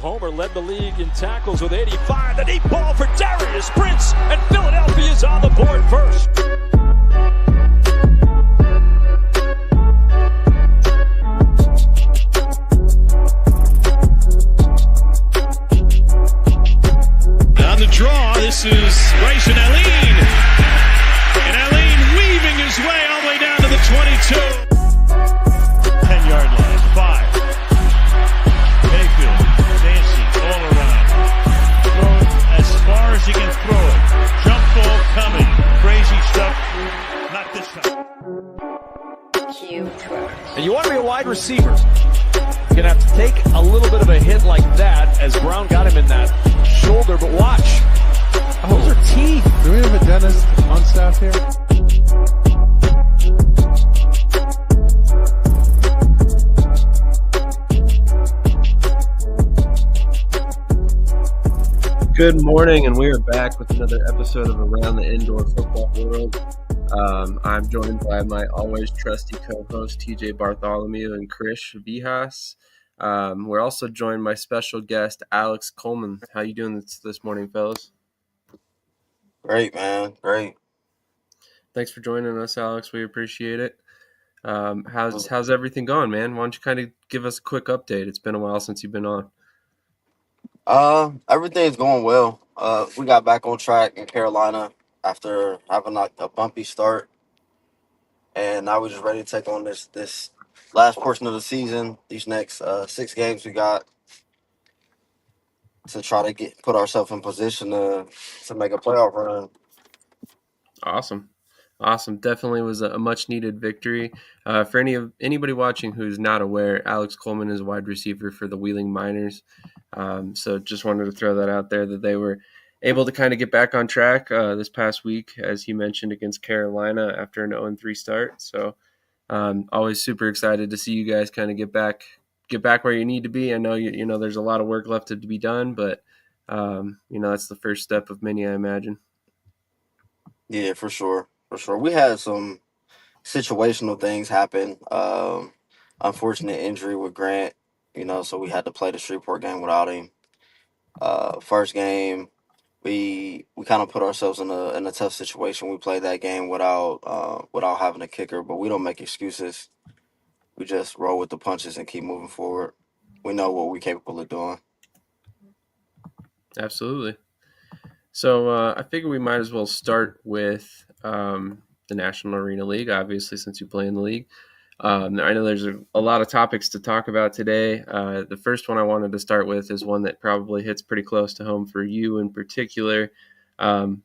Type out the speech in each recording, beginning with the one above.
homer, led the league in tackles with 85. The deep ball for Darius Prince, and Philadelphia's on the board first. On the draw, this is Grayson Allen. And Allen weaving his way all the way down to the 22. 10-yard line, 5. Mayfield, dancing all around. Throw as far as he can throw it. Jump ball coming. Crazy stuff. Not this time. And you want to be a wide receiver, you're going to have to take a little bit of a hit like that as Brown got him in that shoulder, but watch. Oh, those are teeth. Do we have a dentist on staff here? Good morning, and we are back with another episode of Around the Indoor Football World. I'm joined by my always trusty co-host TJ Bartholomew and Krish Vyas. We're also joined by special guest Alex Coleman. How you doing this morning, fellas? Great, man. Great. Thanks for joining us, Alex. We appreciate it. How's everything going, man? Why don't you kind of give us a quick update? It's been a while since you've been on. Everything's going well. We got back on track in Carolina after having like a bumpy start, and now we're just ready to take on this last portion of the season. These next 6 games we got to try to put ourselves in position to make a playoff run. Awesome. Definitely was a much needed victory. For anybody watching who's not aware, Alex Coleman is a wide receiver for the Wheeling Miners. So just wanted to throw that out there that they were able to kind of get back on track this past week, as he mentioned, against Carolina after an 0-3 start. So always super excited to see you guys kind of get back where you need to be. I know you know there's a lot of work left to be done, but that's the first step of many, I imagine. Yeah, for sure. We had some situational things happen. Unfortunate injury with Grant, so we had to play the Shreveport game without him. First game, we kind of put ourselves in a tough situation. We played that game without having a kicker, but we don't make excuses. We just roll with the punches and keep moving forward. We know what we're capable of doing. Absolutely. So I figure we might as well start with the National Arena League, obviously, since you play in the league. I know there's a lot of topics to talk about today. The first one I wanted to start with is one that probably hits pretty close to home for you in particular. Brandon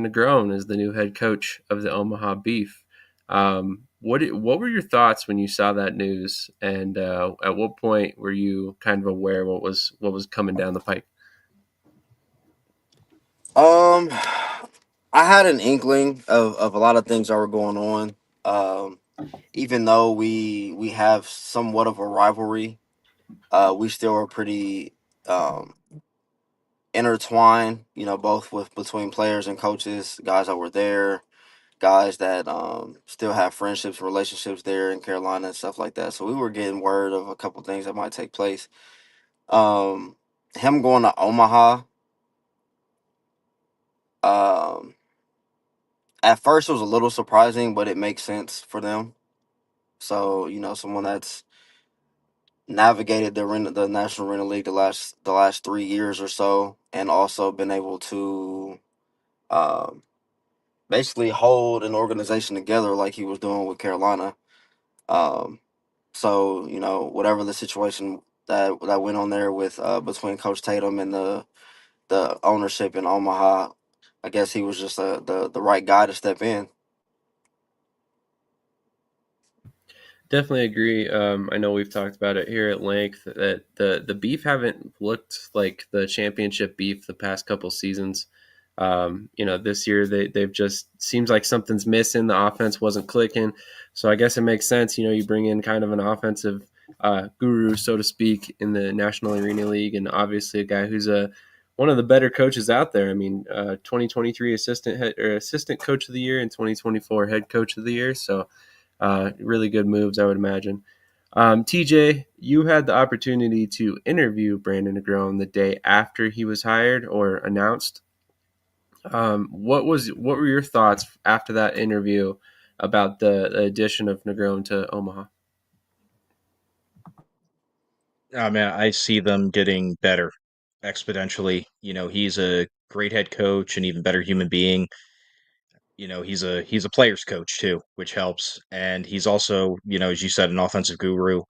Negron is the new head coach of the Omaha Beef. What were your thoughts when you saw that news, and at what point were you kind of aware what was coming down the pike? I had an inkling of a lot of things that were going on. Even though we have somewhat of a rivalry, we still are pretty intertwined, both between players and coaches, guys that were there, guys that still have friendships, relationships there in Carolina and stuff like that. So we were getting word of a couple things that might take place. Him going to Omaha, at first it was a little surprising, but it makes sense for them. So, someone that's navigated the National Arena League the last 3 years or so, and also been able to basically hold an organization together like he was doing with Carolina. So, whatever the situation that went on there with between Coach Tatum and the ownership in Omaha, I guess he was just the right guy to step in. Definitely agree. I know we've talked about it here at length that the Beef haven't looked like the championship Beef the past couple seasons. This year they've just seems like something's missing. The offense wasn't clicking. So I guess it makes sense. You bring in kind of an offensive guru, so to speak, in the National Arena League, and obviously a guy who's one of the better coaches out there. I mean, 2023 assistant coach of the year and 2024 head coach of the year. So really good moves, I would imagine. TJ, you had the opportunity to interview Brandon Negron the day after he was hired or announced. What were your thoughts after that interview about the addition of Negron to Omaha? Oh man, I see them getting better exponentially. He's a great head coach, an even better human being. He's a player's coach too, which helps. And he's also, as you said, an offensive guru.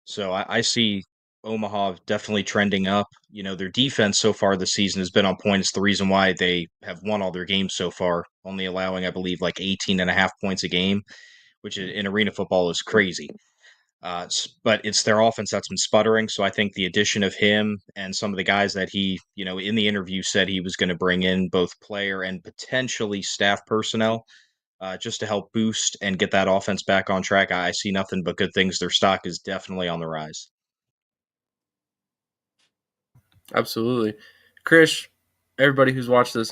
So I see Omaha definitely trending up. Their defense so far this season has been on point. It's the reason why they have won all their games so far, only allowing, I believe, like 18 and a half points a game, which in arena football is crazy. But it's their offense that's been sputtering. So I think the addition of him and some of the guys that he, in the interview said he was going to bring in, both player and potentially staff personnel, just to help boost and get that offense back on track. I see nothing but good things. Their stock is definitely on the rise. Absolutely, Krish. Everybody who's watched this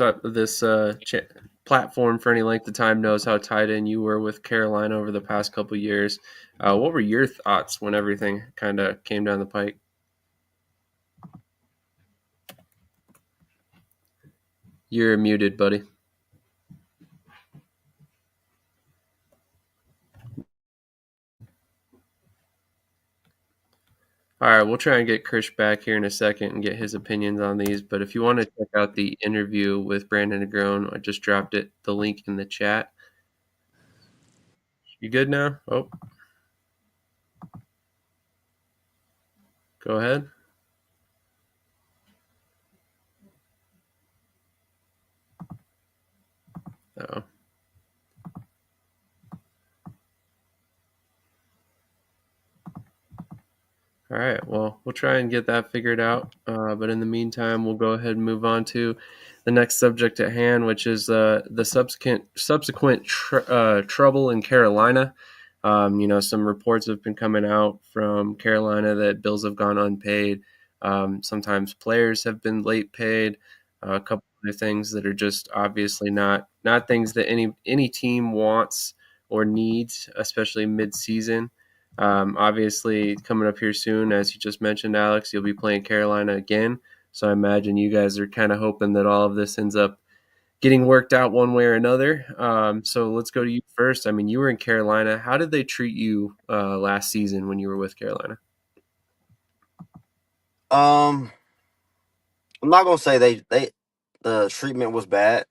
platform for any length of time knows how tied in you were with Carolina over the past couple years. What were your thoughts when everything kind of came down the pike? You're muted, buddy. All right, we'll try and get Krish back here in a second and get his opinions on these. But if you want to check out the interview with Brandon Negron, I just dropped the link in the chat. You good now? Oh, go ahead. Oh. All right. Well, we'll try and get that figured out. But in the meantime, we'll go ahead and move on to the next subject at hand, which is the subsequent trouble in Carolina. Some reports have been coming out from Carolina that bills have gone unpaid. Sometimes players have been late paid. A couple of things that are just obviously not things that any team wants or needs, especially mid-season. Obviously, coming up here soon, as you just mentioned, Alex, you'll be playing Carolina again. So I imagine you guys are kind of hoping that all of this ends up getting worked out one way or another. So let's go to you first. I mean, you were in Carolina. How did they treat you last season when you were with Carolina? I'm not gonna say the treatment was bad,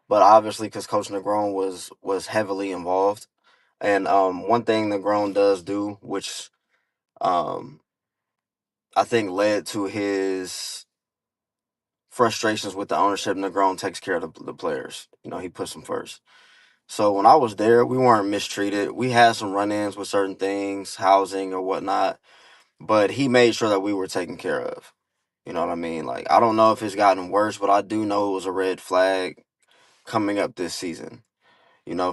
but obviously because Coach Negron was heavily involved, and one thing Negron does do, which um I think led to his frustrations with the ownership. Negron takes care of the players. He puts them first. So when I was there, we weren't mistreated. We had some run-ins with certain things, housing or whatnot, but he made sure that we were taken care of. You know what I mean? Like, I don't know if it's gotten worse, but I do know it was a red flag coming up this season.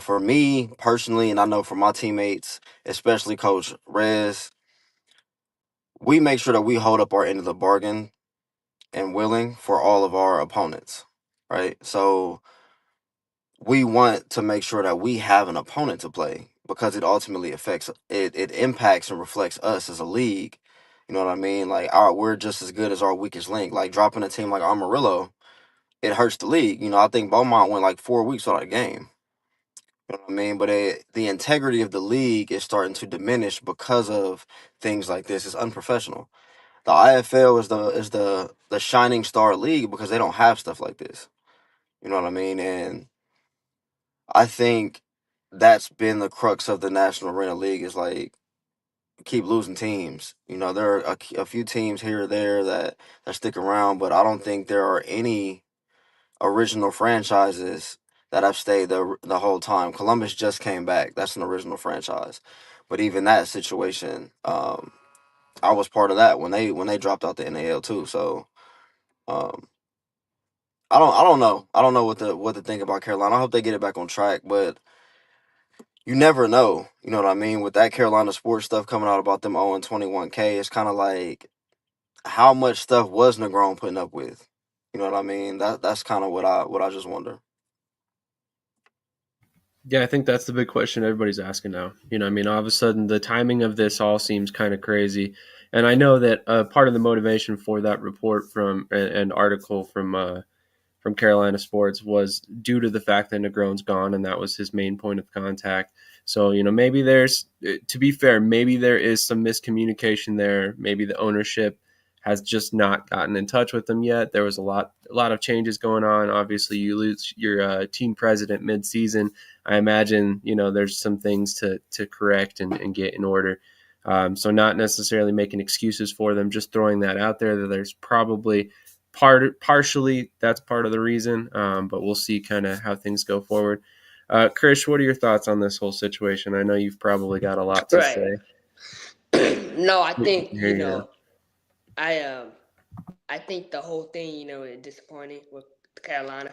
For me personally, and I know for my teammates, especially Coach Rez, we make sure that we hold up our end of the bargain and willing for all of our opponents, right? So we want to make sure that we have an opponent to play because it ultimately affects it impacts and reflects us as a league. You know what I mean? Like we're just as good as our weakest link. Like dropping a team like Amarillo, it hurts the league. I think Beaumont went like 4 weeks without a game. You know what I mean? But the integrity of the league is starting to diminish because of things like this. It's unprofessional. The IFL is the shining star league because they don't have stuff like this. You know what I mean? And I think that's been the crux of the National Arena League is like keep losing teams. There are a few teams here or there that stick around, but I don't think there are any original franchises that have stayed the whole time. Columbus just came back. That's an original franchise. But even that situation, I was part of that when they dropped out the NAL too. So um, I don't know. I don't know what to think about Carolina. I hope they get it back on track, but you never know. You know what I mean? With that Carolina sports stuff coming out about them owing 21K, it's kind of like how much stuff was Negron putting up with? You know what I mean? That's kind of what I just wonder. Yeah, I think that's the big question everybody's asking now. I mean, all of a sudden, the timing of this all seems kind of crazy. And I know that part of the motivation for that report and article from Carolina Sports was due to the fact that Negron's gone, and that was his main point of contact. So, maybe to be fair, maybe there is some miscommunication there. Maybe the ownership has just not gotten in touch with them yet. There was a lot of changes going on. Obviously, you lose your team president mid-season. I imagine, there's some things to correct and get in order. So not necessarily making excuses for them, just throwing that out there that there's probably partially that's part of the reason, but we'll see kind of how things go forward. Krish, what are your thoughts on this whole situation? I know you've probably got a lot to Right. say. No, I think Here you go. I think the whole thing is disappointing with Carolina.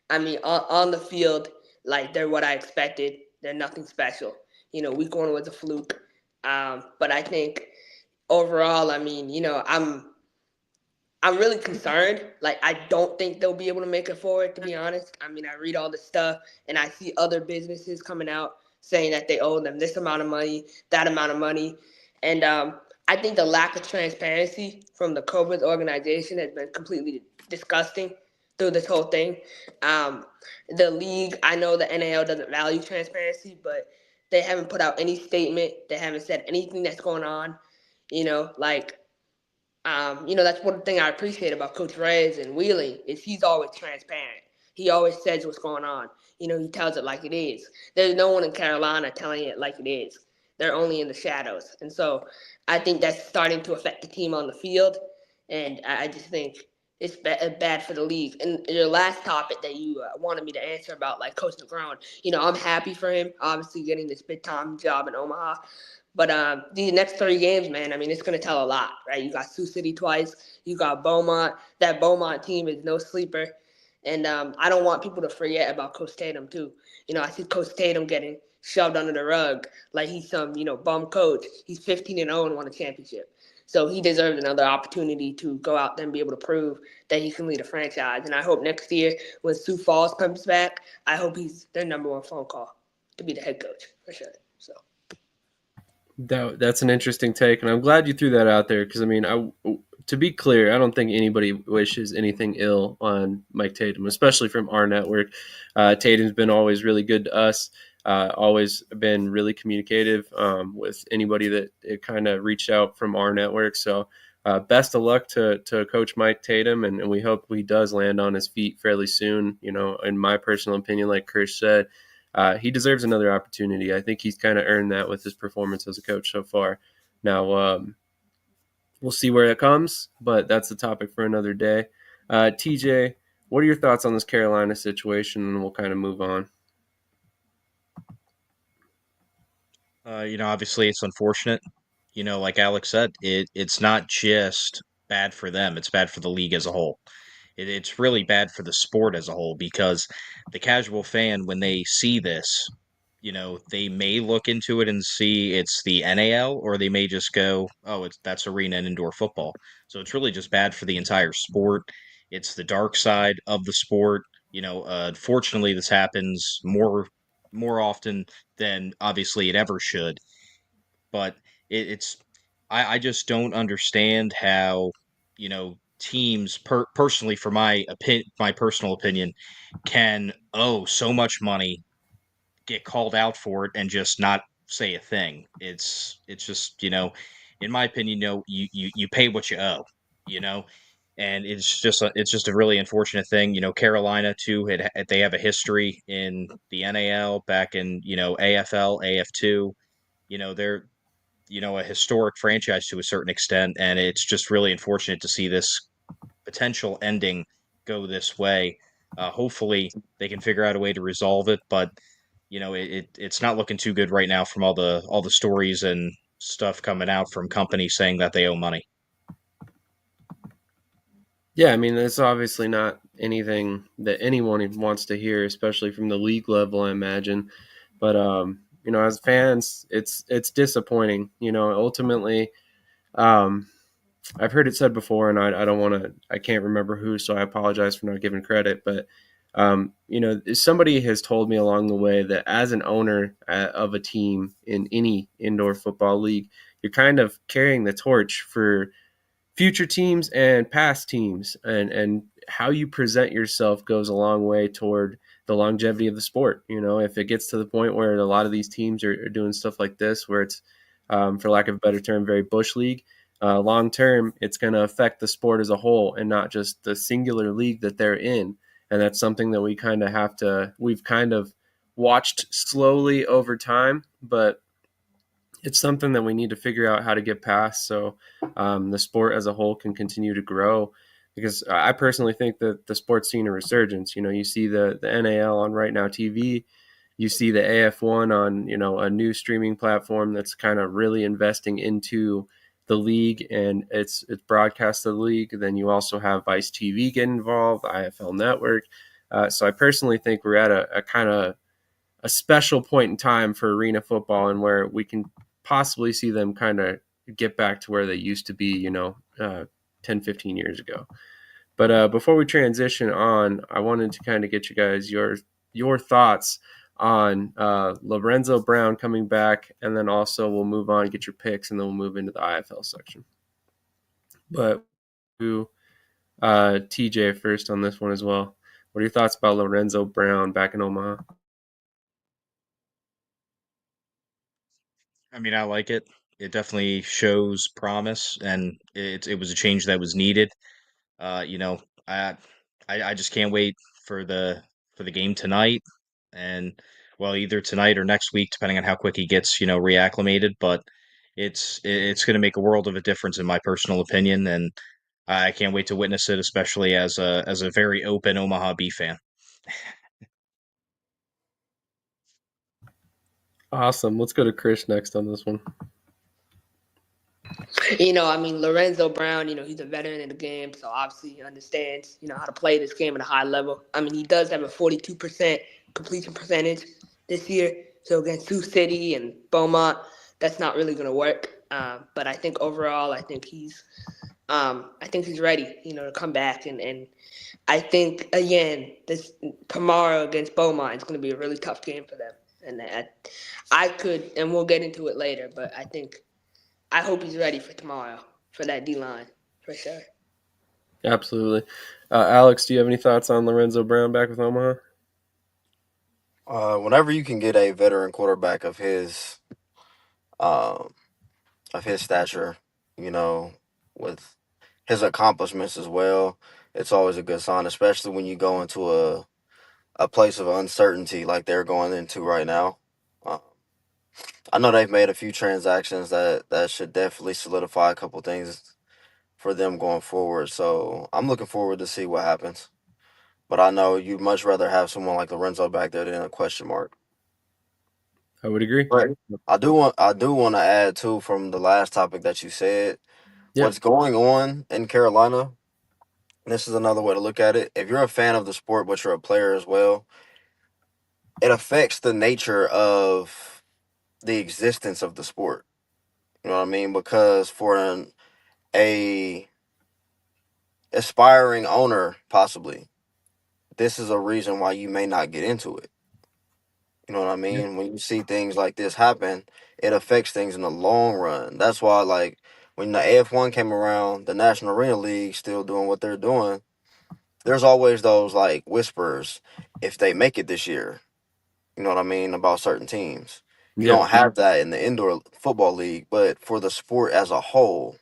I mean, on the field, like they're what I expected. They're nothing special. Week one was a fluke. But I think overall, I mean, I'm really concerned. Like, I don't think they'll be able to make it forward, to be honest. I mean, I read all the stuff and I see other businesses coming out saying that they owe them this amount of money, that amount of money. And I think the lack of transparency from the Cobras organization has been completely disgusting through this whole thing. The league, I know the NAL doesn't value transparency, but they haven't put out any statement. They haven't said anything that's going on. Like, that's one thing I appreciate about Coach Reyes and Wheeling is he's always transparent. He always says what's going on. He tells it like it is. There's no one in Carolina telling it like it is. They're only in the shadows. And so I think that's starting to affect the team on the field. And I just think it's bad for the league. And your last topic that you wanted me to answer about, like Coach Negron, I'm happy for him, obviously getting this big-time job in Omaha. But these next 3 games, man, I mean, it's going to tell a lot, right? You got Sioux City twice. You got Beaumont. That Beaumont team is no sleeper. And I don't want people to forget about Coach Tatum, too. I see Coach Tatum getting shoved under the rug like he's some, bum coach. He's 15-0 and won a championship. So he deserves another opportunity to go out there and be able to prove that he can lead a franchise. And I hope next year when Sioux Falls comes back, I hope he's their number one phone call to be the head coach for sure. So. That's an interesting take, and I'm glad you threw that out there because, I mean, to be clear, I don't think anybody wishes anything ill on Mike Tatum, especially from our network. Tatum's been always really good to us, always been really communicative with anybody that kind of reached out from our network. So best of luck to Coach Mike Tatum, and we hope he does land on his feet fairly soon. In my personal opinion, like Krish said, he deserves another opportunity. I think he's kind of earned that with his performance as a coach so far. Now, we'll see where it comes, but that's the topic for another day. TJ, what are your thoughts on this Carolina situation? And we'll kind of move on. Obviously it's unfortunate. Like Alex said, it's not just bad for them, it's bad for the league as a whole. It's really bad for the sport as a whole because the casual fan, when they see this, they may look into it and see it's the NAL, or they may just go, "Oh, that's arena and indoor football." So it's really just bad for the entire sport. It's the dark side of the sport. Unfortunately, this happens more often than obviously it ever should. But it's I just don't understand how teams personally, for my personal opinion, can owe so much money, get called out for it, and just not say a thing. It's just in my opinion, you pay what you owe, you know, and it's just a really unfortunate thing. Carolina too they have a history in the NAL back in AFL, AF2. They're a historic franchise to a certain extent, and it's just really unfortunate to see this potential ending go this way. Hopefully, they can figure out a way to resolve it, but it's not looking too good right now from all the stories and stuff coming out from companies saying that they owe money. Yeah, I mean, it's obviously not anything that anyone wants to hear, especially from the league level, I imagine. But as fans, it's disappointing. Ultimately, I've heard it said before, and I don't want to. I can't remember who, so I apologize for not giving credit. But Somebody has told me along the way that as an owner of a team in any indoor football league, you're kind of carrying the torch for future teams and past teams, and how you present yourself goes a long way toward the longevity of the sport. If it gets to the point where a lot of these teams are doing stuff like this, where it's, for lack of a better term, very bush league, long term, it's going to affect the sport as a whole and not just the singular league that they're in. And that's something that we've kind of watched slowly over time, but it's something that we need to figure out how to get past, so the sport as a whole can continue to grow. Because I personally think that the sport's seen a resurgence. You see the NAL on Right Now TV, you see the AF1 on a new streaming platform that's kind of really investing into the league, and it's broadcast to the league. Then you also have Vice TV get involved, IFL Network. So I personally think we're at a kind of a special point in time for arena football, and where we can possibly see them kind of get back to where they used to be, 10, 15 years ago. But before we transition on, I wanted to kind of get you guys your thoughts on Lorenzo Brown coming back, and then also we'll move on, get your picks, and then we'll move into the IFL section. But TJ first on this one as well. What are your thoughts about Lorenzo Brown back in Omaha? I mean, I like it. It definitely shows promise, and it was a change that was needed. You know, I I just can't wait for the game tonight, and well, either tonight or next week, depending on how quick he gets, reacclimated. But it's going to make a world of a difference in my personal opinion, and I can't wait to witness it, especially as a very open Omaha Bee fan. Awesome. Let's go to Krish next on this one. Lorenzo Brown, he's a veteran in the game, so obviously he understands, how to play this game at a high level. I mean, he does have a 42% completion percentage this year. So against Sioux City and Beaumont, that's not really going to work. But I think overall, I think he's ready, to come back. And I think, again, this tomorrow against Beaumont is going to be a really tough game for them. And and we'll get into it later, but I hope he's ready for tomorrow for that D-line, for sure. Absolutely. Alex, do you have any thoughts on Lorenzo Brown back with Omaha? Whenever you can get a veteran quarterback of his stature, with his accomplishments as well, it's always a good sign, especially when you go into a place of uncertainty like they're going into right now. I know they've made a few transactions that should definitely solidify a couple things for them going forward. So I'm looking forward to see what happens. But I know you'd much rather have someone like Lorenzo back there than a question mark. I would agree. Right. I do want to add too, from the last topic that you said, what's going on in Carolina. This is another way to look at it. If you're a fan of the sport, but you're a player as well, it affects the nature of the existence of the sport. You know what I mean? Because for a aspiring owner, possibly, this is a reason why you may not get into it. You know what I mean? Yeah. When you see things like this happen, it affects things in the long run. That's why, like, when the AF1 came around, the National Arena League still doing what they're doing, there's always those, like, whispers, if they make it this year, you know what I mean, about certain teams. You don't have that in the indoor football league, but for the sport as a whole,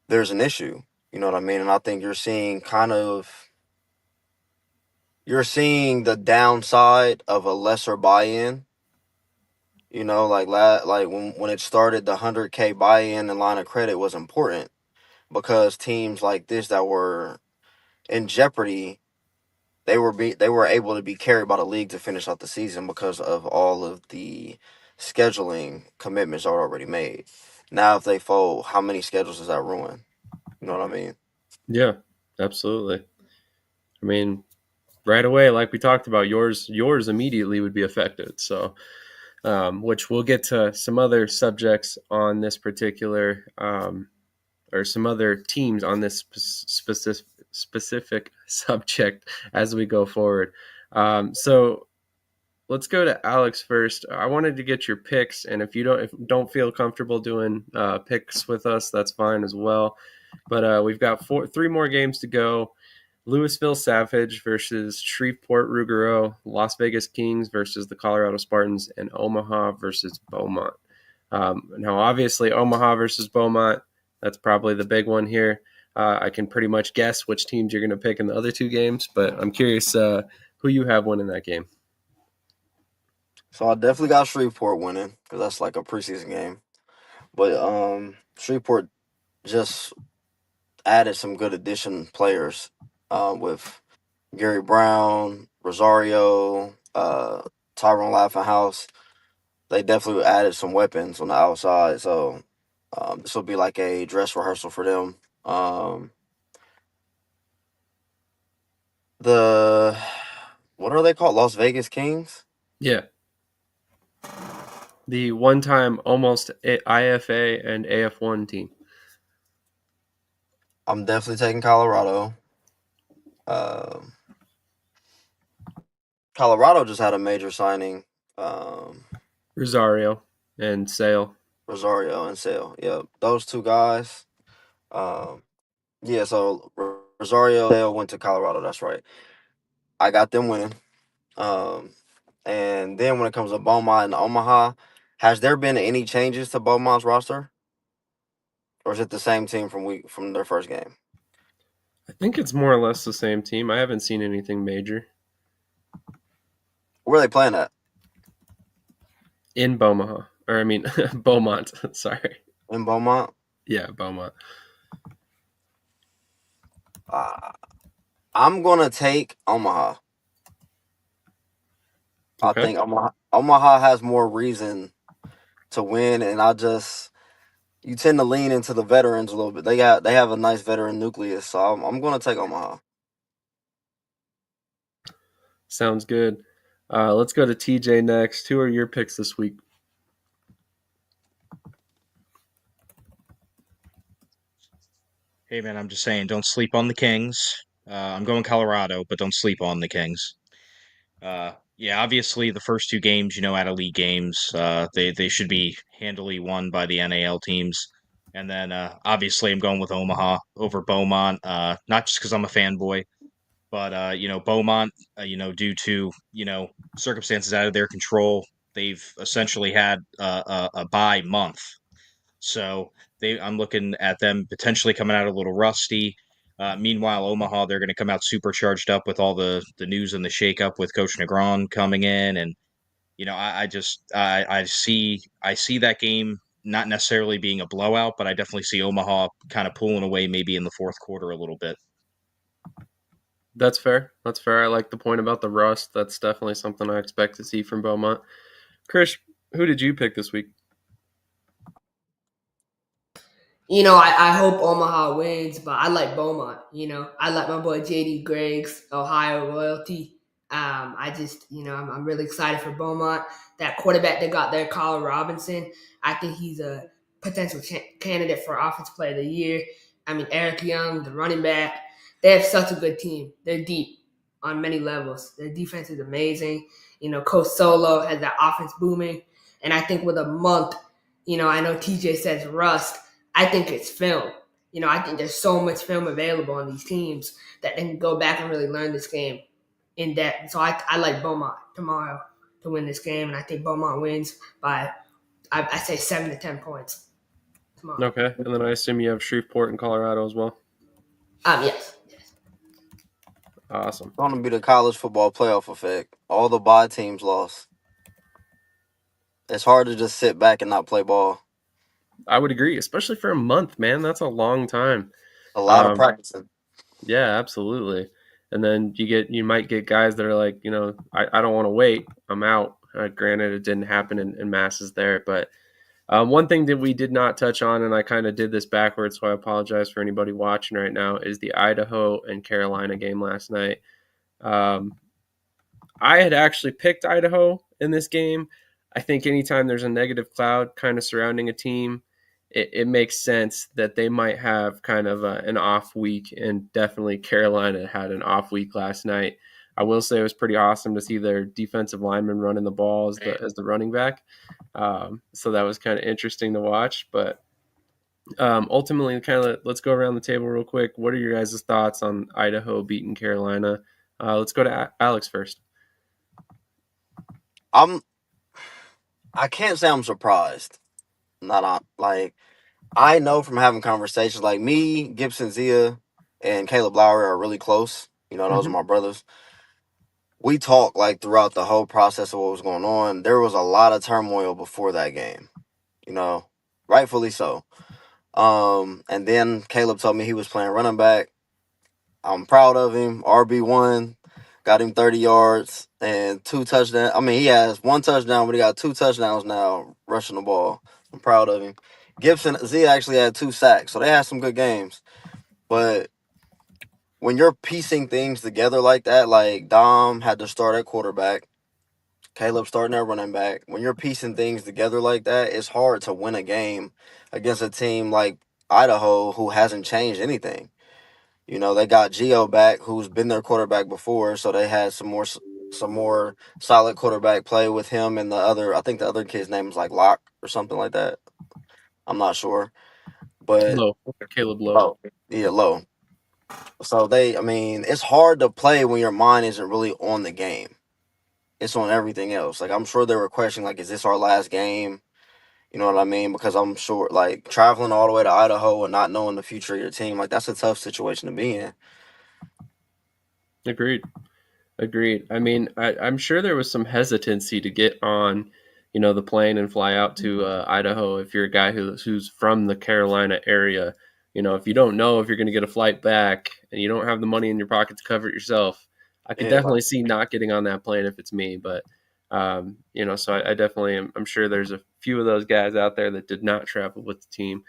there's an issue. You know what I mean? And I think you're seeing the downside of a lesser buy-in. Like when it started, the 100K buy-in and line of credit was important because teams like this that were in jeopardy, they were able to be carried by the league to finish out the season because of all of the scheduling commitments are already made. Now, if they fold, how many schedules does that ruin? You know what I mean? Yeah, absolutely. I mean, right away, like we talked about, yours immediately would be affected. So, which we'll get to some other subjects on this particular, or some other teams on this specific subject as we go forward. So let's go to Alex first. I wanted to get your picks, and if you don't feel comfortable doing picks with us, that's fine as well. But we've got 3 more games to go. Louisville Savage versus Shreveport Rougarou, Las Vegas Kings versus the Colorado Spartans, and Omaha versus Beaumont. Now, obviously, Omaha versus Beaumont, that's probably the big one here. I can pretty much guess which teams you're going to pick in the other 2 games, but I'm curious who you have winning that game. So I definitely got Shreveport winning because that's like a preseason game. But Shreveport just added some good addition players with Gary Brown, Rosario, Tyrone Laughinghouse. They definitely added some weapons on the outside. So this will be like a dress rehearsal for them. What are they called? Las Vegas Kings? Yeah. The one-time almost IFA and AF1 team. I'm definitely taking Colorado. Colorado just had a major signing. Rosario and Sale. Rosario and Sale. Yep. Those 2 guys. Yeah, so Rosario Sale went to Colorado. That's right. I got them winning. And then when it comes to Beaumont and Omaha, has there been any changes to Beaumont's roster? Or is it the same team from their first game? I think it's more or less the same team. I haven't seen anything major. Where are they playing at? In Beaumont. Beaumont. Sorry. In Beaumont? Yeah, Beaumont. I'm going to take Omaha. Okay. I think Omaha has more reason to win, and you tend to lean into the veterans a little bit. They have a nice veteran nucleus, so I'm going to take Omaha. Sounds good. Let's go to TJ next. Who are your picks this week? Hey, man, I'm just saying, don't sleep on the Kings. I'm going Colorado, but don't sleep on the Kings. Yeah, obviously the first 2 games, out of league games, they should be handily won by the NAL teams. And then obviously I'm going with Omaha over Beaumont, not just because I'm a fanboy, but Beaumont, due to circumstances out of their control, they've essentially had a bye month. So I'm looking at them potentially coming out a little rusty. Meanwhile, Omaha, they're going to come out super charged up with all the news and the shakeup with Coach Negron coming in, and I see that game not necessarily being a blowout, but I definitely see Omaha kind of pulling away maybe in the fourth quarter a little bit. That's fair. I like the point about the rust. That's definitely something I expect to see from Beaumont. Krish, who did you pick this week? I hope Omaha wins, but I like Beaumont. I like my boy JD Greggs, Ohio royalty. I'm really excited for Beaumont. That quarterback they got there, Colin Robinson, I think he's a potential candidate for Offensive Player of the Year. Eric Young, the running back, they have such a good team. They're deep on many levels. Their defense is amazing. Coach Solo has that offense booming. And I think with a month, I know TJ says rust. I think it's film. I think there's so much film available on these teams that they can go back and really learn this game in depth. So I like Beaumont tomorrow to win this game, and I think Beaumont wins by, I say 7 to 10 points tomorrow. Okay, and then I assume you have Shreveport in Colorado as well? Yes. Awesome. It's going to be the college football playoff effect. All the bye teams lost. It's hard to just sit back and not play ball. I would agree, especially for a month, man. That's a long time. A lot of practicing. Yeah, absolutely. And then you might get guys that are like, I don't want to wait. I'm out. Granted, it didn't happen in masses there, but one thing that we did not touch on, and I kind of did this backwards, so I apologize for anybody watching right now, is the Idaho and Carolina game last night. I had actually picked Idaho in this game. I think anytime there's a negative cloud kind of surrounding a team, it makes sense that they might have kind of an off week, and definitely Carolina had an off week last night. I will say it was pretty awesome to see their defensive lineman running the ball as the running back. So that was kind of interesting to watch. But ultimately, kind of let's go around the table real quick. What are your guys' thoughts on Idaho beating Carolina? Let's go to Alex first. I can't say I'm surprised. I know from having conversations like me, Gibson Zia, and Caleb Lowry are really close. Those are my brothers. We talked like throughout the whole process of what was going on. There was a lot of turmoil before that game, rightfully so. And then Caleb told me he was playing running back. I'm proud of him. RB1, got him 30 yards and 2 touchdowns. I mean, he has 1 touchdown, but he got 2 touchdowns now rushing the ball. I'm proud of him. Gibson Z actually had 2 sacks, so they had some good games. But when you're piecing things together like that, like Dom had to start at quarterback, Caleb starting at running back. When you're piecing things together like that, it's hard to win a game against a team like Idaho who hasn't changed anything. They got Gio back, who's been their quarterback before, so they had some more solid quarterback play with him and I think the other kid's name is like Locke or something like that. I'm not sure. But Caleb Lowe. Yeah, Lowe. So it's hard to play when your mind isn't really on the game. It's on everything else. Like, I'm sure they were questioning, like, is this our last game? You know what I mean? Because I'm sure, like, traveling all the way to Idaho and not knowing the future of your team, like, that's a tough situation to be in. Agreed. I mean, I'm sure there was some hesitancy to get on, the plane and fly out to Idaho if you're a guy who's from the Carolina area. If you don't know if you're going to get a flight back and you don't have the money in your pocket to cover it yourself, I could definitely see not getting on that plane if it's me. But, so I definitely am. I'm sure there's a few of those guys out there that did not travel with the team.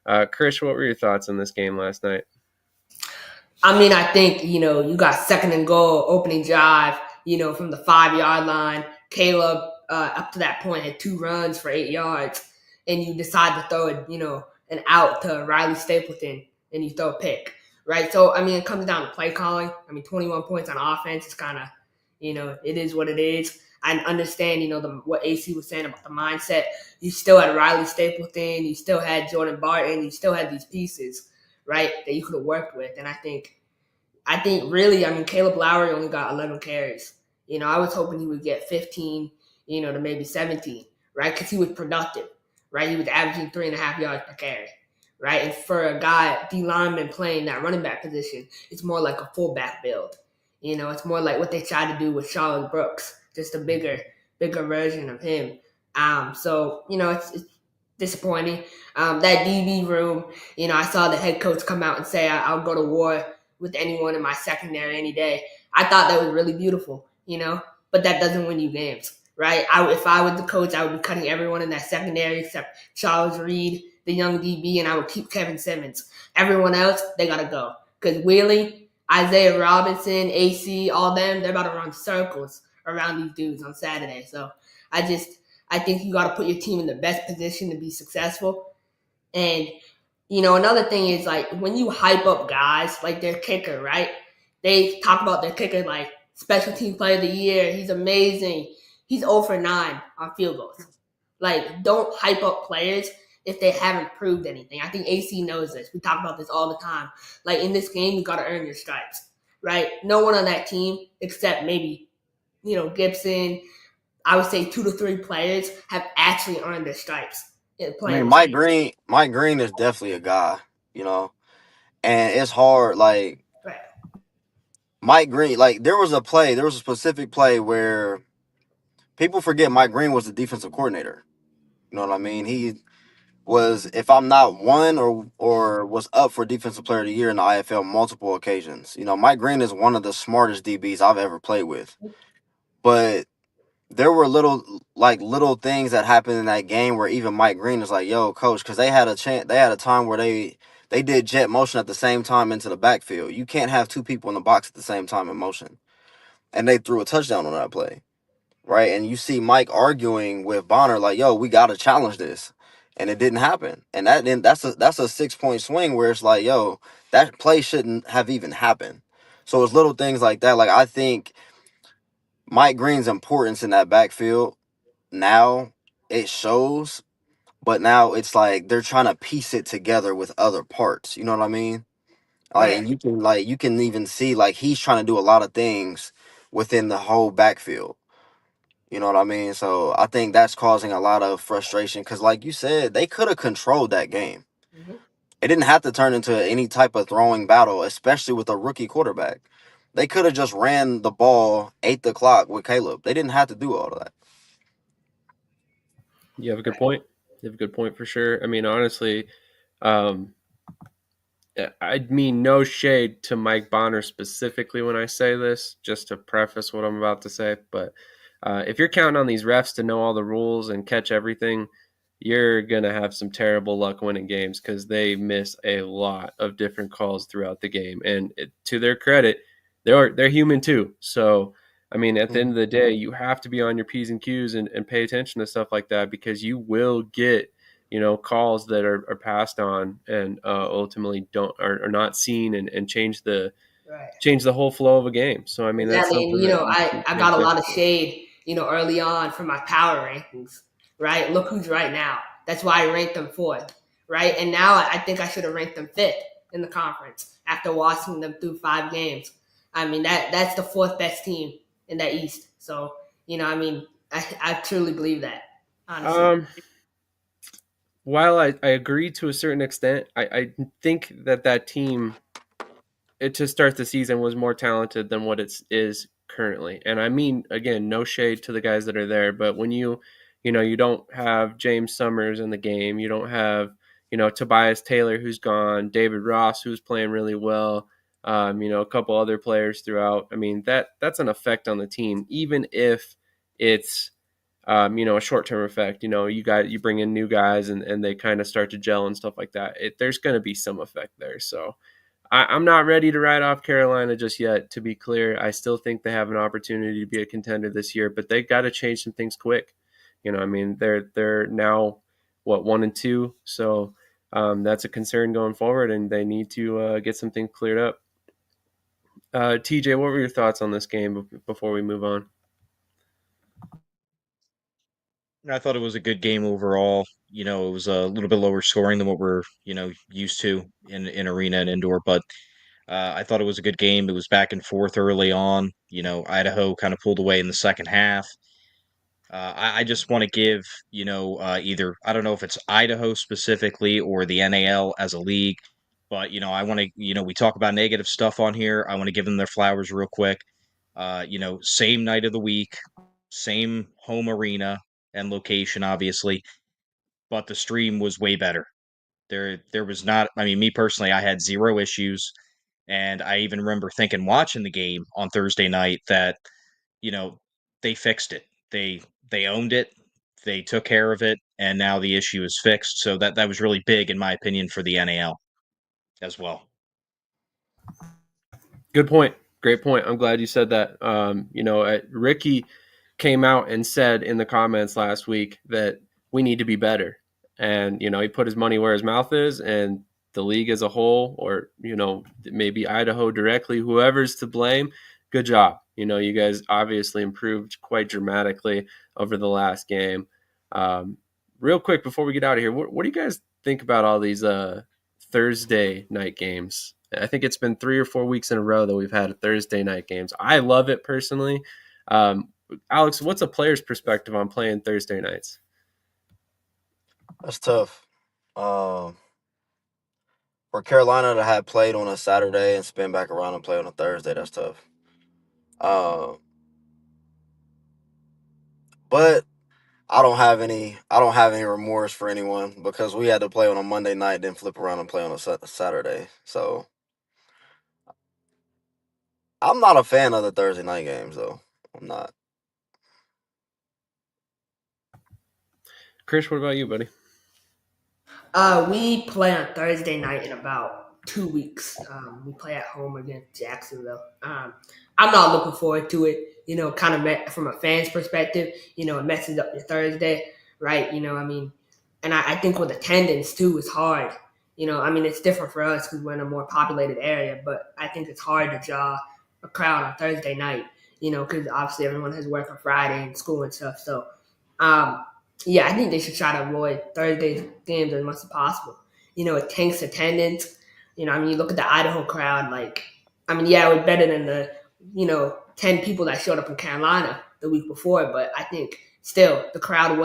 Krish, what were your thoughts on this game last night? I mean, I think, you got 2nd and goal, opening drive, from the 5-yard line. Caleb, up to that point, had 2 runs for 8 yards. And you decide to throw it, an out to Riley Stapleton, and you throw a pick, right? So, I mean, it comes down to play calling. I mean, 21 points on offense is kind of, it is what it is. I understand, what AC was saying about the mindset. You still had Riley Stapleton. You still had Jordan Barton. You still had these pieces, right, that you could have worked with. And I think really, I mean, Caleb Lowry only got 11 carries. I was hoping he would get 15, to maybe 17, right? Because he was productive, right? He was averaging 3.5 yards per carry, right? And for a guy, D lineman playing that running back position, it's more like a fullback build. It's more like what they tried to do with Charles Brooks, just a bigger version of him. So, it's disappointing. That DB room, I saw the head coach come out and say, I'll go to war with anyone in my secondary any day. I thought that was really beautiful, but that doesn't win you games, right? If I was the coach, I would be cutting everyone in that secondary except Charles Reed, the young DB, and I would keep Kevin Simmons. Everyone else, they got to go. Because Wheelie, Isaiah Robinson, AC, all them, they're about to run circles around these dudes on Saturday. So I think you got to put your team in the best position to be successful. And another thing is, like, when you hype up guys like their kicker, right? They talk about their kicker like special team player of the year. He's amazing. He's 0 for 9 on field goals. Like, don't hype up players if they haven't proved anything. I think AC knows this. We talk about this all the time. Like, in this game, you got to earn your stripes, right? No one on that team except maybe, Gibson, I would say 2 to 3 players have actually earned their stripes. I mean, Mike Green is definitely a guy, and it's hard. Like, right. Mike Green, like, there was a specific play where people forget Mike Green was the defensive coordinator. You know what I mean? He was, if I'm not one or was up for defensive player of the year in the IFL multiple occasions. Mike Green is one of the smartest DBs I've ever played with, but there were little things that happened in that game where even Mike Green is like, yo, coach, because they had a time where they did jet motion at the same time into the backfield. You can't have 2 people in the box at the same time in motion. And they threw a touchdown on that play, right? And you see Mike arguing with Bonner like, yo, we got to challenge this. and it didn't happen. And that's a 6-point swing where it's like, yo, that play shouldn't have even happened. So it's little things like that. Like, I think Mike Green's importance in that backfield now, it shows, but now it's like they're trying to piece it together with other parts. You know what I mean? Like, Right. and you can even see like he's trying to do a lot of things within the whole backfield. You know what I mean? So I think that's causing a lot of frustration because, like you said, they could have controlled that game. Mhm. It didn't have to turn into any type of throwing battle, especially with a rookie quarterback. They could have just ran the ball 8 o'clock with Caleb. They didn't have to do all of that. You have a good point. You have a good point for sure. I mean, honestly, um, I mean no shade to Mike Bonner specifically when I say this, just to preface what I'm about to say. But if you're counting on these refs to know all the rules and catch everything, you're gonna have some terrible luck winning games because they miss a lot of different calls throughout the game. And to their credit, they're human too. So I mean, at the end of the day, you have to be on your P's and Q's and pay attention to stuff like that because you will get calls that are passed on and ultimately are not seen and change the Right. whole flow of a game. So I mean that's Exactly. And something that you I pay got a lot attention of to. shade, early on for my power rankings. Right. Look who's right now. That's why I ranked them fourth. Right. And now I think I should have ranked them fifth in the conference after watching them through 5 games. I mean that's the fourth best team in that East. So, I truly believe that, honestly. While I agree to a certain extent, I think that team to start the season was more talented than what it is currently. And I mean, again, no shade to the guys that are there, but when you don't have James Summers in the game, you don't have, Tobias Taylor who's gone, David Ross who's playing really well, a couple other players throughout. I mean, that's an effect on the team, even if it's a short-term effect. You bring in new guys and they kind of start to gel and stuff like that. There's going to be some effect there. So I'm not ready to write off Carolina just yet. To be clear, I still think they have an opportunity to be a contender this year, but they got to change some things quick. I mean, they're now 1-2, so that's a concern going forward, and they need to get some things cleared up. TJ, what were your thoughts on this game before we move on? I thought it was a good game overall. It was a little bit lower scoring than what we're, used to in arena and indoor, but I thought it was a good game. It was back and forth early on. Idaho kind of pulled away in the second half. I just want to give, either, I don't know if it's Idaho specifically or the NAL as a league, but, I want to, we talk about negative stuff on here. I want to give them their flowers real quick. Same night of the week, same home arena and location, obviously, but the stream was way better. There was not, I mean, me personally, I had 0 issues. And I even remember thinking watching the game on Thursday night that, you know, they fixed it. They owned it. They took care of it, and now the issue is fixed. So that was really big, in my opinion, for the NAL as well. Good point. Great point. I'm glad you said that. Ricky came out and said in the comments last week that we need to be better. And, he put his money where his mouth is, and the league as a whole, or, maybe Idaho directly, whoever's to blame, good job. You guys obviously improved quite dramatically over the last game. Real quick, before we get out of here, what do you guys think about all these Thursday night games? I think it's been 3 or 4 weeks in a row that we've had Thursday night games. I love it personally. Alex, what's a player's perspective on playing Thursday nights? That's tough. For Carolina to have played on a Saturday and spin back around and play on a Thursday, that's tough. But I don't have any remorse for anyone because we had to play on a Monday night, then flip around and play on a Saturday. So I'm not a fan of the Thursday night games, though. I'm not. Krish, what about you, buddy? We play on Thursday night in about 2 weeks. We play at home against Jacksonville. I'm not looking forward to it. Kind of from a fan's perspective, it messes up your Thursday, right? And I think with attendance too, it's hard. I mean, it's different for us because we're in a more populated area, but I think it's hard to draw a crowd on Thursday night, because obviously everyone has work on Friday and school and stuff. So, yeah, I think they should try to avoid Thursday games as much as possible. It tanks attendance. I mean, you look at the Idaho crowd, yeah, it was better than the, 10 people that showed up in Carolina the week before, but I think still the crowd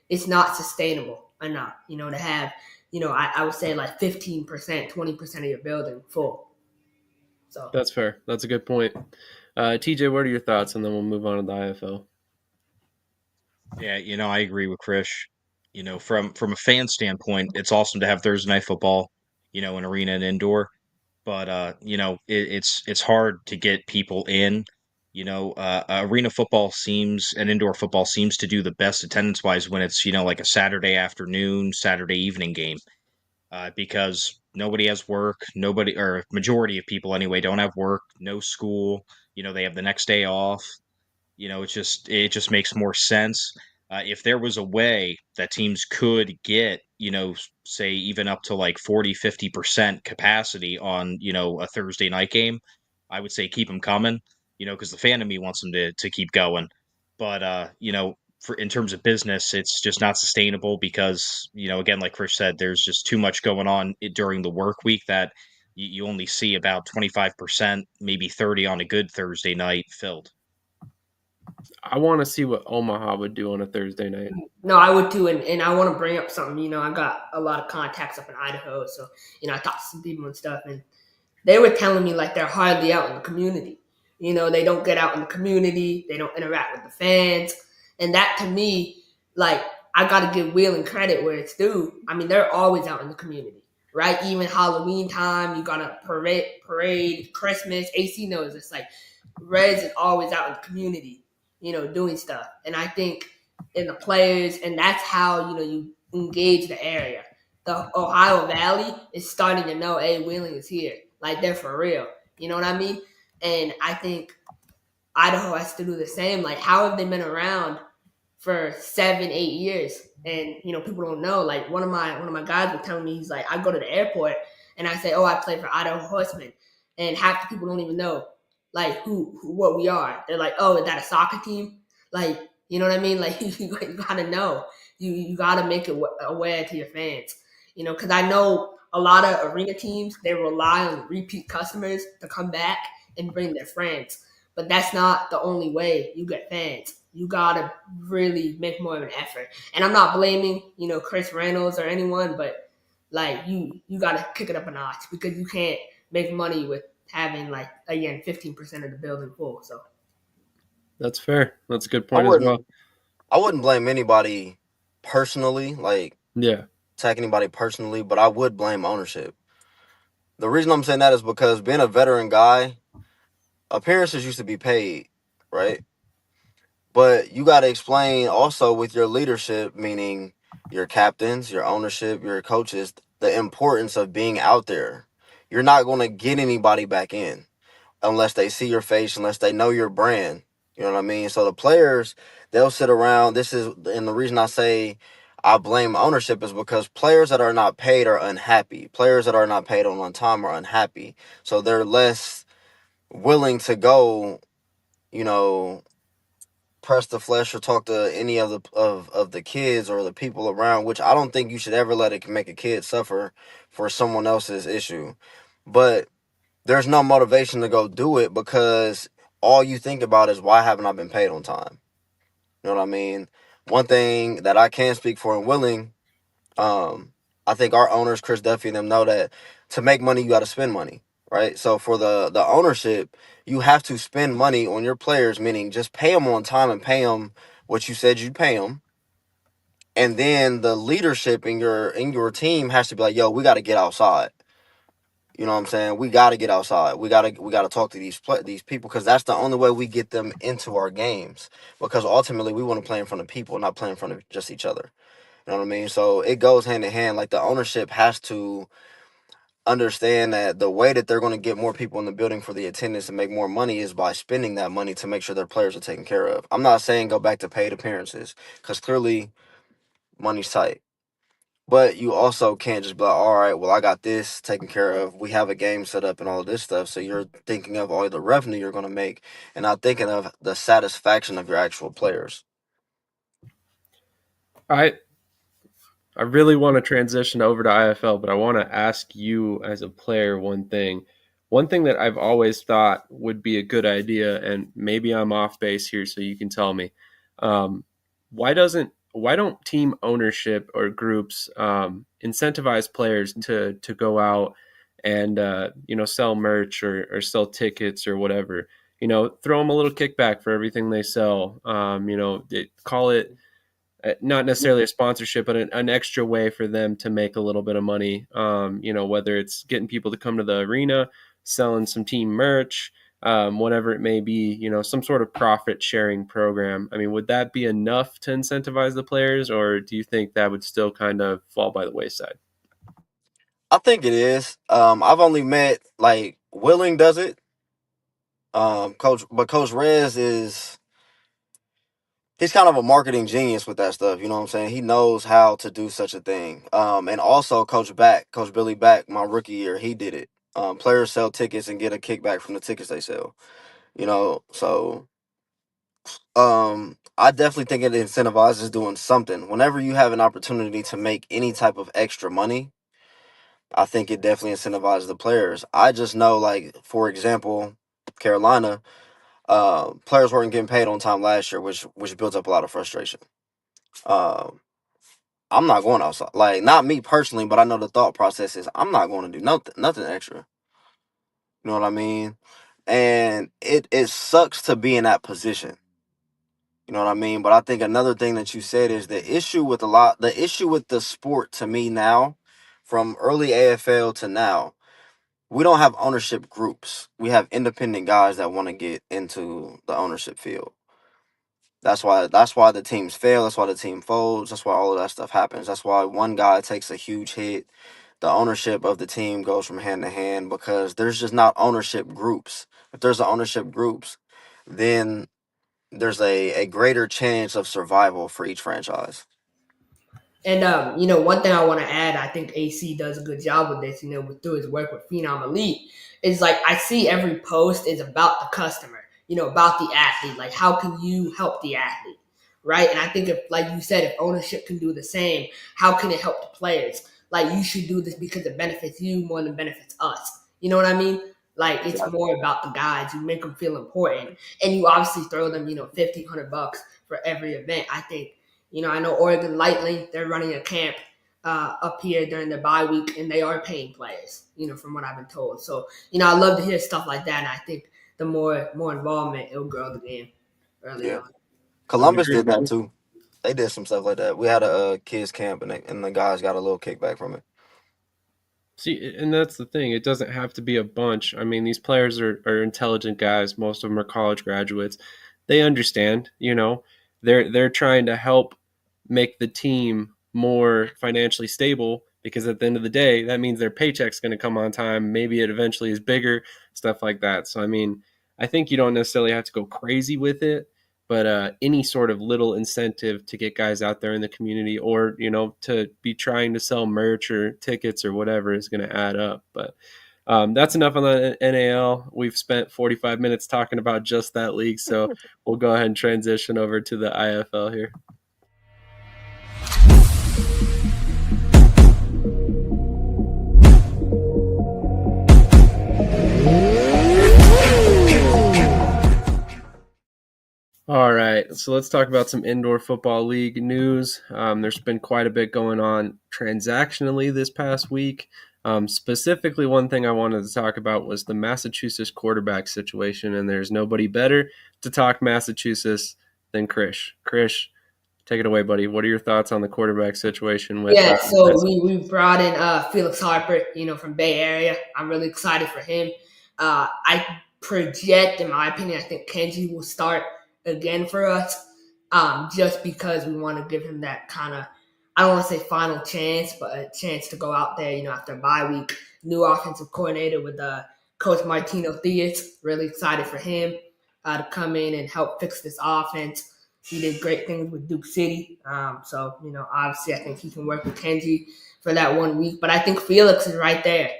it's not sustainable enough, to have, I would say like 15%, 20% of your building full. So That's fair. That's a good point. TJ, what are your thoughts? And then we'll move on to the IFL. Yeah, I agree with Krish. From a fan standpoint, it's awesome to have Thursday night football, an arena and indoor. But it's hard to get people in. Arena football seems and indoor football seems to do the best attendance wise when it's like a Saturday afternoon, Saturday evening game, because nobody has work, nobody or majority of people anyway don't have work, no school. They have the next day off. It just makes more sense. If there was a way that teams could get, say even up to like 40-50% capacity on, a Thursday night game, I would say keep them coming, because the fan of me wants them to keep going. But, for in terms of business, it's just not sustainable because, again, like Chris said, there's just too much going on during the work week that you only see about 25%, maybe 30 on a good Thursday night filled. I want to see what Omaha would do on a Thursday night. no, I would too, and I want to bring up something. I got a lot of contacts up in Idaho, so I talked to some people and stuff, and they were telling me like they're hardly out in the community. They don't get out in the community. They don't interact with the fans. And that to me, like, I got to give Wheeling credit where it's due. I mean, they're always out in the community, right? Even Halloween time, you got a parade, Christmas. AC knows it's like Reds is always out in the community, doing stuff. And I think in the players, and that's how, you engage the area. The Ohio Valley is starting to know, hey, Wheeling is here. Like, they're for real. You know what I mean? And I think Idaho has to do the same. Like, how have they been around for 7-8 years? And people don't know. Like, one of my guys was telling me, he's like, I go to the airport and I say, oh, I play for Idaho Horsemen, and half the people don't even know like who what we are. They're like, oh, is that a soccer team? Like, you know what I mean? Like, you gotta know. You gotta make it aware to your fans. Because I know a lot of arena teams, they rely on repeat customers to come back and bring their friends. But that's not the only way you get fans. You gotta really make more of an effort. And I'm not blaming, Chris Reynolds or anyone, but like you gotta kick it up a notch because you can't make money with having like again 15% of the building full. So that's fair. That's a good point as well. I wouldn't blame anybody personally, like attack anybody personally, but I would blame ownership. The reason I'm saying that is because being a veteran guy, appearances used to be paid, right? But you got to explain also with your leadership, meaning your captains, your ownership, your coaches, the importance of being out there. You're not going to get anybody back in unless they see your face, unless they know your brand. You know what I mean? So the players, they'll sit around. And the reason I say I blame ownership is because players that are not paid are unhappy. Players that are not paid on time are unhappy. So they're less willing to go, press the flesh or talk to any of the kids or the people around, which I don't think you should ever let it make a kid suffer for someone else's issue. But there's no motivation to go do it because all you think about is, why haven't I been paid on time? You know what I mean? One thing that I can speak for in Willing, I think our owners, Chris Duffy and them, know that to make money, you got to spend money, right? So for the ownership, you have to spend money on your players, meaning just pay them on time and pay them what you said you'd pay them. And then the leadership in your team has to be like, yo, we got to get outside. You know what I'm saying? We got to get outside. We got to talk to these people because that's the only way we get them into our games. Because ultimately, we want to play in front of people, not play in front of just each other. You know what I mean? So it goes hand in hand. Like, the ownership has to understand that the way that they're going to get more people in the building for the attendance and make more money is by spending that money to make sure their players are taken care of. I'm not saying go back to paid appearances because clearly money's tight. But you also can't just be like, all right, well, I got this taken care of. We have a game set up and all of this stuff. So you're thinking of all the revenue you're going to make and not thinking of the satisfaction of your actual players. I really want to transition over to IFL, but I want to ask you as a player one thing. One thing that I've always thought would be a good idea, and maybe I'm off base here, so you can tell me. Um, why don't team ownership or groups incentivize players to go out and sell merch or sell tickets or whatever? Throw them a little kickback for everything they sell. Call it not necessarily a sponsorship, but an extra way for them to make a little bit of money. Whether it's getting people to come to the arena, selling some team merch, whatever it may be, some sort of profit sharing program. I mean, would that be enough to incentivize the players, or do you think that would still kind of fall by the wayside? I think it is. I've only met like Willing does it. Coach Rez he's kind of a marketing genius with that stuff. You know what I'm saying? He knows how to do such a thing. And also Coach Billy Back, my rookie year, he did it. Players sell tickets and get a kickback from the tickets they sell. So I definitely think it incentivizes doing something. Whenever you have an opportunity to make any type of extra money, I think it definitely incentivizes the players. I just know, like, for example, Carolina, players weren't getting paid on time last year, which built up a lot of frustration. Um, I'm not going outside. Like, not me personally, but I know the thought process is I'm not going to do nothing extra. You know what I mean? And it sucks to be in that position. You know what I mean? But I think another thing that you said is the issue with the sport to me now, from early AFL to now, we don't have ownership groups. We have independent guys that want to get into the ownership field. That's why the teams fail. That's why the team folds. That's why all of that stuff happens. That's why one guy takes a huge hit. The ownership of the team goes from hand to hand because there's just not ownership groups. If there's ownership groups, then there's a greater chance of survival for each franchise. And one thing I want to add, I think AC does a good job with this. Through his work with Phenom Elite, is like I see every post is about the customer. About the athlete. Like, how can you help the athlete, right? And I think if, like you said, if ownership can do the same, how can it help the players? Like, you should do this because it benefits you more than benefits us. You know what I mean? Like, it's more about the guys. You make them feel important, and you obviously throw them, $50-$100 for every event. I think. I know Oregon Lightning, they're running a camp up here during the bye week, and they are paying players, from what I've been told. So, I love to hear stuff like that, and I think the more involvement, it'll grow the game early on. Columbus did that too. They did some stuff like that. We had a kids camp, and the guys got a little kickback from it. See, and that's the thing. It doesn't have to be a bunch. I mean, these players are intelligent guys. Most of them are college graduates. They understand, they're trying to help make the team more financially stable because at the end of the day, that means their paycheck's going to come on time. Maybe it eventually is bigger, stuff like that. So, I mean, I think you don't necessarily have to go crazy with it, but any sort of little incentive to get guys out there in the community or, to be trying to sell merch or tickets or whatever is going to add up. But that's enough on the NAL. We've spent 45 minutes talking about just that league, so we'll go ahead and transition over to the IFL here. All right, so let's talk about some indoor football league news. There's been quite a bit going on transactionally this past week. Specifically, one thing I wanted to talk about was the Massachusetts quarterback situation, and there's nobody better to talk Massachusetts than Krish. Krish, take it away, buddy. What are your thoughts on the quarterback situation with? So we brought in Felix Harper, from Bay Area. I'm really excited for him. I project, in my opinion, I think Kenji will start again for us, just because we want to give him that kind of, I don't want to say final chance, but a chance to go out there, after a bye week. New offensive coordinator with Coach Martino Theus. Really excited for him to come in and help fix this offense. He did great things with Duke City. So, obviously I think he can work with Kenji for that 1 week. But I think Felix is right there.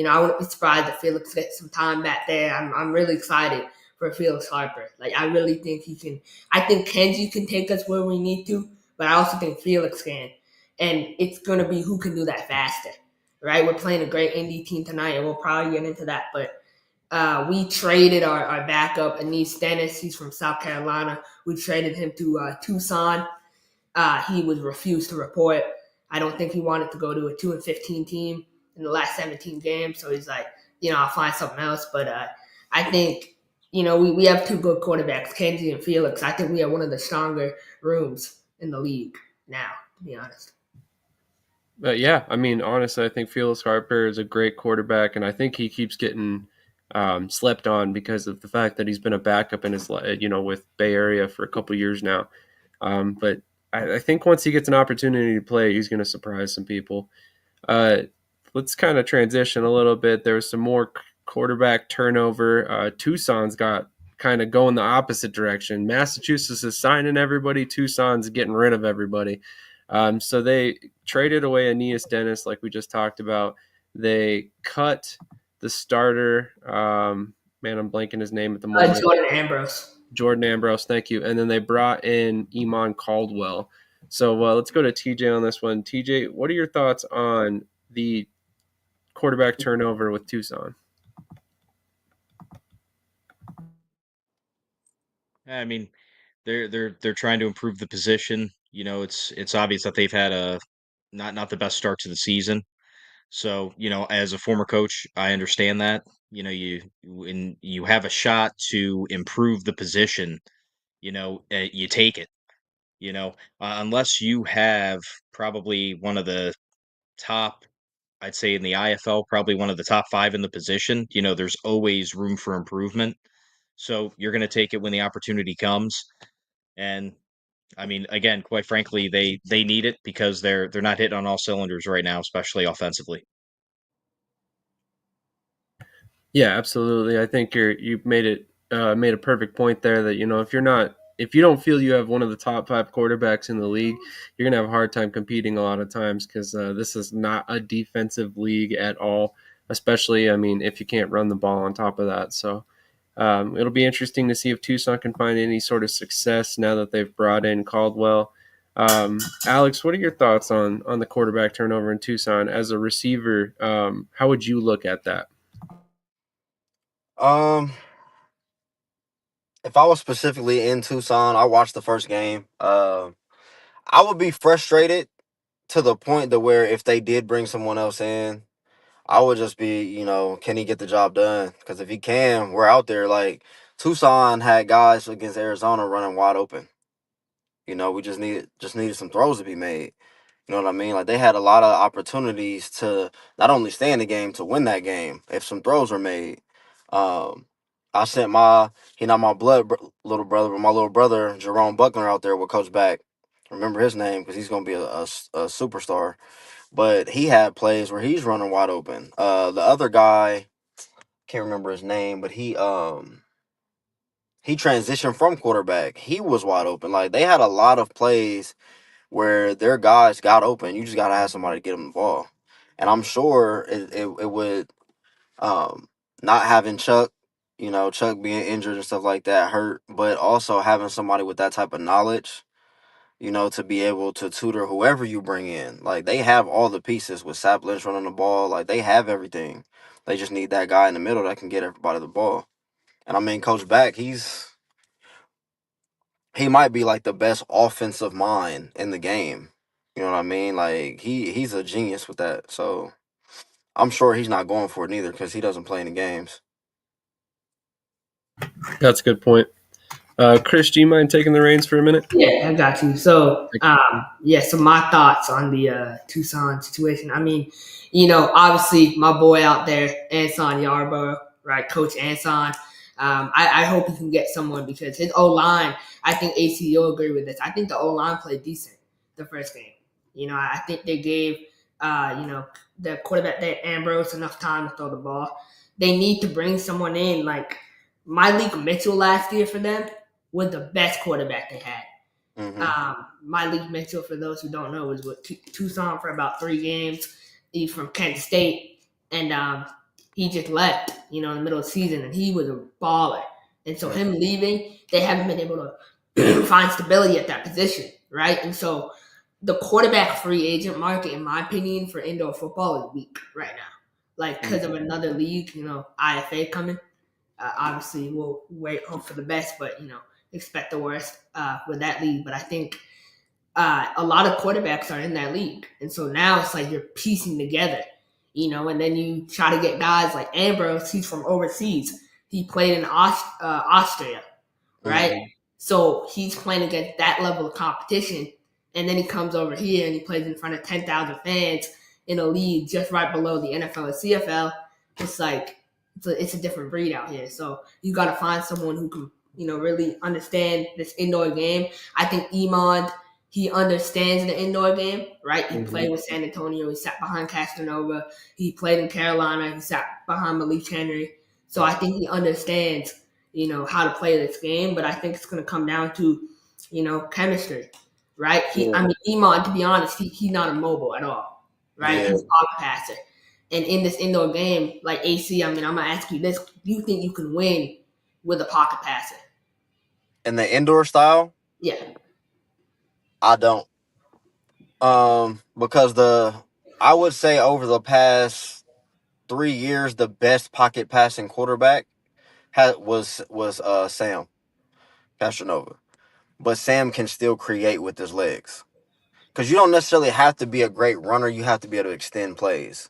I wouldn't be surprised if Felix gets some time back there. I'm really excited for Felix Harper. Like, I really think he can. I think Kenji can take us where we need to, but I also think Felix can. And it's going to be who can do that faster, right? We're playing a great Indy team tonight, and we'll probably get into that. But we traded our backup, Anise Dennis. He's from South Carolina. We traded him to Tucson. He was refused to report. I don't think he wanted to go to a 2-15 team in the last 17 games. So he's like, I'll find something else. But I think, we have two good quarterbacks, Kenji and Felix. I think we have one of the stronger rooms in the league now, to be honest. Yeah, I mean, honestly, I think Felix Harper is a great quarterback, and I think he keeps getting slept on because of the fact that he's been a backup in his, with Bay Area for a couple years now. But I think once he gets an opportunity to play, he's going to surprise some people. Let's kind of transition a little bit. There was some more quarterback turnover. Tucson's got kind of going the opposite direction. Massachusetts is signing everybody. Tucson's getting rid of everybody. So they traded away Aeneas Dennis, like we just talked about. They cut the starter. I'm blanking his name at the moment. Jordan Ambrose, thank you. And then they brought in Iman Caldwell. So let's go to TJ on this one. TJ, what are your thoughts on the quarterback turnover with Tucson? I mean, they're trying to improve the position. It's obvious that they've had a not the best start to the season. So, as a former coach, I understand that. When you have a shot to improve the position, you take it. Unless you have probably one of the top, I'd say in the IFL, probably one of the top 5 in the position. There's always room for improvement. So you're going to take it when the opportunity comes. And I mean, again, quite frankly, they need it because they're not hitting on all cylinders right now, especially offensively. Yeah, absolutely. I think you've made a perfect point there that if you don't feel you have one of the top 5 quarterbacks in the league, you're gonna have a hard time competing a lot of times because this is not a defensive league at all. Especially, if you can't run the ball on top of that. So it'll be interesting to see if Tucson can find any sort of success now that they've brought in Caldwell. Alex, what are your thoughts on the quarterback turnover in Tucson as a receiver? How would you look at that? If I was specifically in Tucson, I watched the first game. I would be frustrated to the point that where if they did bring someone else in, I would just be, can he get the job done? Because if he can, we're out there. Like, Tucson had guys against Arizona running wide open. We just needed some throws to be made. You know what I mean? Like, they had a lot of opportunities to not only stay in the game, to win that game if some throws were made. I sent he not my little brother, but my little brother, Jerome Buckner, out there with Coach Back. Remember his name because he's going to be a superstar. But he had plays where he's running wide open. The other guy, can't remember his name, but he transitioned from quarterback. He was wide open. Like, they had a lot of plays where their guys got open. You just got to have somebody to get them the ball. And I'm sure it would, not having Chuck, Chuck being injured and stuff like that hurt, but also having somebody with that type of knowledge, to be able to tutor whoever you bring in. Like, they have all the pieces with Sap Lynch running the ball. Like, they have everything. They just need that guy in the middle that can get everybody the ball. And Coach Back, he might be like the best offensive mind in the game. You know what I mean? Like, he's a genius with that. So I'm sure he's not going for it neither because he doesn't play any games. That's a good point. Krish, do you mind taking the reins for a minute? Yeah, I got you. So, so my thoughts on the Tucson situation. Obviously my boy out there, Anson Yarborough, right? Coach Anson. I hope he can get someone because his O-line, I think AC, you'll agree with this. I think the O-line played decent the first game. I think they gave, the quarterback there, Ambrose, enough time to throw the ball. They need to bring someone in. Like, Malik Mitchell last year for them was the best quarterback they had. Mm-hmm. My league mentor, for those who don't know, was with Tucson for about 3 games. He's from Kent State, and he just left, in the middle of the season, and he was a baller. And so him leaving, they haven't been able to find stability at that position, right? And so the quarterback free agent market, in my opinion, for indoor football is weak right now. Like, because of another league, IFA coming. Obviously, we'll hope for the best, but expect the worst with that league. But I think a lot of quarterbacks are in that league, and so now it's like you're piecing together, and then you try to get guys like Ambrose. He's from overseas. He played in Austria, right? Mm-hmm. So he's playing against that level of competition, and then he comes over here and he plays in front of 10,000 fans in a league just right below the NFL and CFL. It's like it's a different breed out here. So you got to find someone who can, really understand this indoor game. I think Iman, he understands the indoor game, right? He Mm-hmm. played with San Antonio. He sat behind Castanova. He played in Carolina. He sat behind Malik Henry. So I think he understands, how to play this game. But I think it's going to come down to, chemistry, right? Yeah. Iman, to be honest, he's not immobile at all, right? Yeah. He's a pocket passer. And in this indoor game, like AC, I'm going to ask you this. Do you think you can win with a pocket passer? In the indoor style, Yeah. I don't. Because I would say over the past 3 years, the best pocket passing quarterback was Sam Castanova. But Sam can still create with his legs. Because you don't necessarily have to be a great runner. You have to be able to extend plays.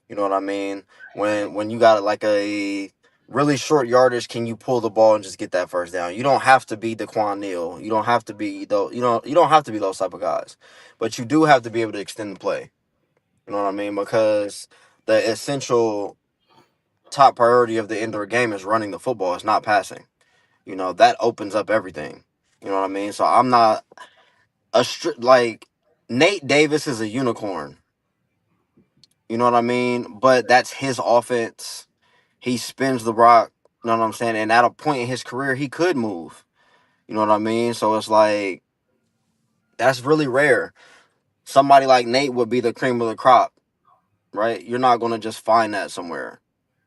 You know what I mean? When you got like a really short yardage, can you pull the ball and just get that first down? You don't have to be Daquan Neal. You don't have to be you don't have to be those type of guys. But you do have to be able to extend the play. You know what I mean? Because the essential top priority of the indoor game is running the football. It's not passing. That opens up everything. You know what I mean? So I'm not like Nate Davis is a unicorn. You know what I mean? But that's his offense. He spins the rock. You know what I'm saying? And at a point in his career, he could move. You know what I mean? So it's like that's really rare. Somebody like Nate would be the cream of the crop, right? You're not going to just find that somewhere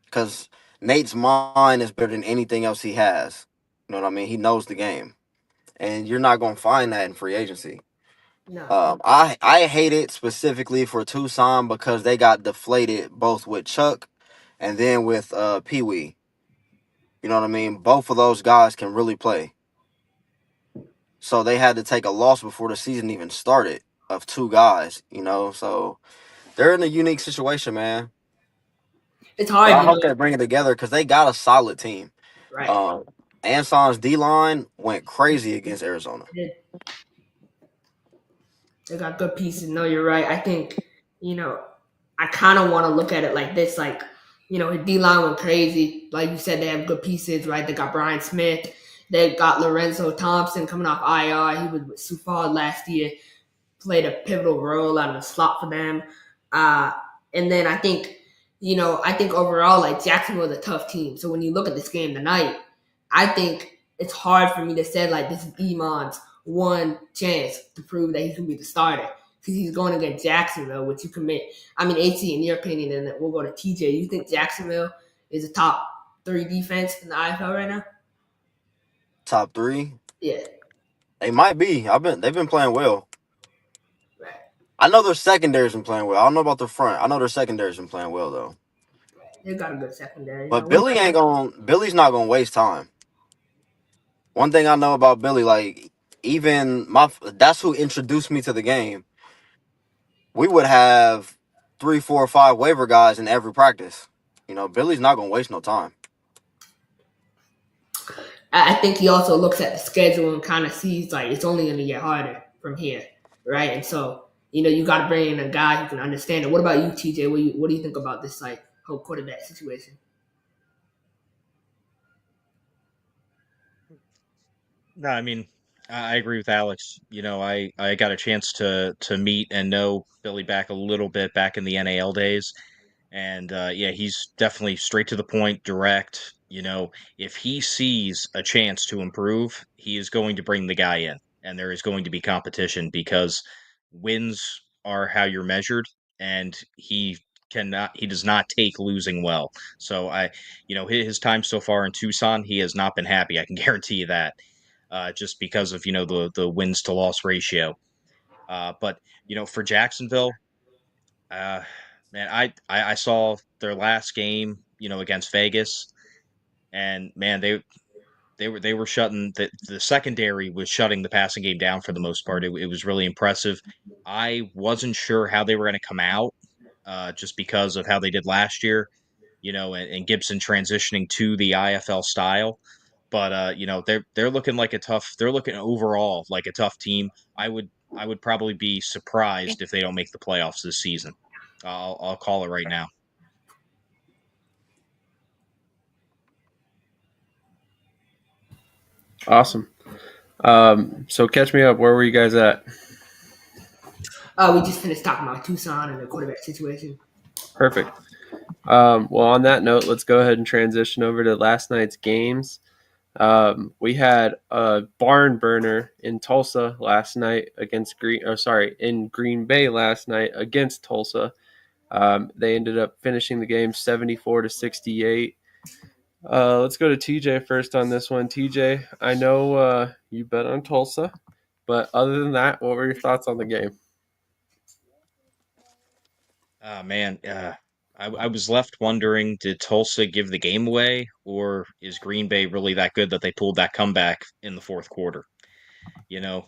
because Nate's mind is better than anything else he has. You know what I mean? He knows the game, and you're not going to find that in free agency. No. I hate it specifically for Tucson because they got deflated both with Chuck and then with Pee Wee. You know what I mean? Both of those guys can really play. So they had to take a loss before the season even started of two guys, So they're in a unique situation, man. It's But hard, I hope they bring it together because they got a solid team. right? Anson's D line went crazy against Arizona. They got good pieces. No, you're right. I think, I kind of want to look at it like this. Like, his D line went crazy. Like you said, they have good pieces, right? They got Brian Smith. They got Lorenzo Thompson coming off IR. He was with Sioux Falls last year, played a pivotal role out of the slot for them. And then I think, I think overall, like Jacksonville is a tough team. So when you look at this game tonight, I think it's hard for me to say like this is Iman's one chance to prove that he can be the starter because he's going against Jacksonville, which you commit. I mean, AC, in your opinion, and then we'll go to TJ. You think Jacksonville is a top 3 defense in the IFL right now? Top 3? Yeah. They might be. They've been playing well. Right. I know their secondary's been playing well. I don't know about their front. I know their secondary's been playing well though. They've got a good secondary. But Billy's not gonna waste time. One thing I know about Billy, like that's who introduced me to the game. We would have 3, 4, 5 waiver guys in every practice. Billy's not gonna waste no time. I think he also looks at the schedule and kind of sees like it's only going to get harder from here, right? And so you got to bring in a guy who can understand it. What about you, TJ? What do you think about this like whole quarterback situation? No, I mean, I agree with Alex. I got a chance to meet and know Billy back a little bit back in the NAL days, and yeah, he's definitely straight to the point, direct. If he sees a chance to improve, he is going to bring the guy in. and there is going to be competition because wins are how you're measured, and he does not take losing well. So his time so far in Tucson, he has not been happy. I can guarantee you that, just because of the wins to loss ratio. But for Jacksonville, uh, man, I saw their last game, against Vegas, and man, they were shutting the secondary was shutting the passing game down for the most part. It was really impressive. I wasn't sure how they were going to come out, just because of how they did last year, and Gibson transitioning to the IFL style. But they're looking like a tough. They're looking overall like a tough team. I would probably be surprised if they don't make the playoffs this season. I'll call it right now. Awesome. So catch me up. Where were you guys at? We just finished talking about Tucson and the quarterback situation. Perfect. Well, on that note, let's go ahead and transition over to last night's games. We had a barn burner in Tulsa last night in Green Bay last night against Tulsa. They ended up finishing the game 74-68. Let's go to TJ first on this one. TJ, I know you bet on Tulsa, but other than that, what were your thoughts on the game? Man, I was left wondering, did Tulsa give the game away, or is Green Bay really that good that they pulled that comeback in the fourth quarter? You know,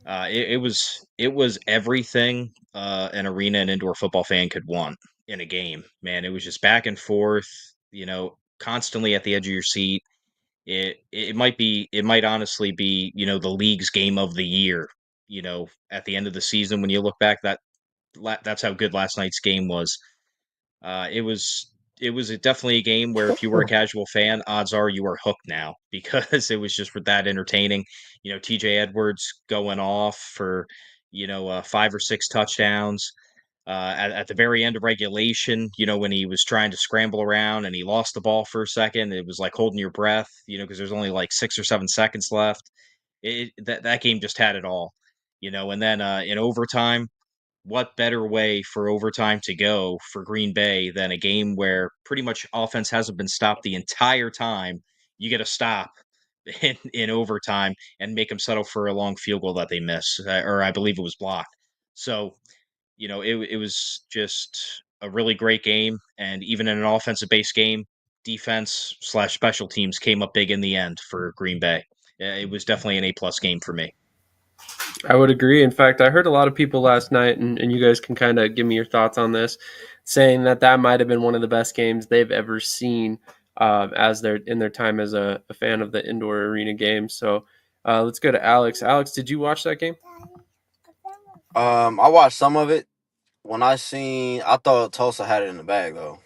it was everything an arena and indoor football fan could want in a game. Man, it was just back and forth, constantly at the edge of your seat. It might honestly be, the league's game of the year. At the end of the season, when you look back, that's how good last night's game was. It was definitely a game where if you were a casual fan, odds are you are hooked now because it was just that entertaining. TJ Edwards going off for 5 or 6 touchdowns. At the very end of regulation, when he was trying to scramble around and he lost the ball for a second, it was like holding your breath, because there's only like 6 or 7 seconds left. That game just had it all, and then in overtime, what better way for overtime to go for Green Bay than a game where pretty much offense hasn't been stopped the entire time? You get a stop in overtime and make them settle for a long field goal that they miss, or I believe it was blocked. So, it was just a really great game. And even in an offensive based game, defense/special teams came up big in the end for Green Bay. It was definitely an A+ game for me. I would agree. In fact, I heard a lot of people last night, and you guys can kind of give me your thoughts on this, saying that might have been one of the best games they've ever seen as they're in their time as a fan of the indoor arena game. So let's go to Alex. Alex, did you watch that game? I watched some of it. I thought Tulsa had it in the bag though.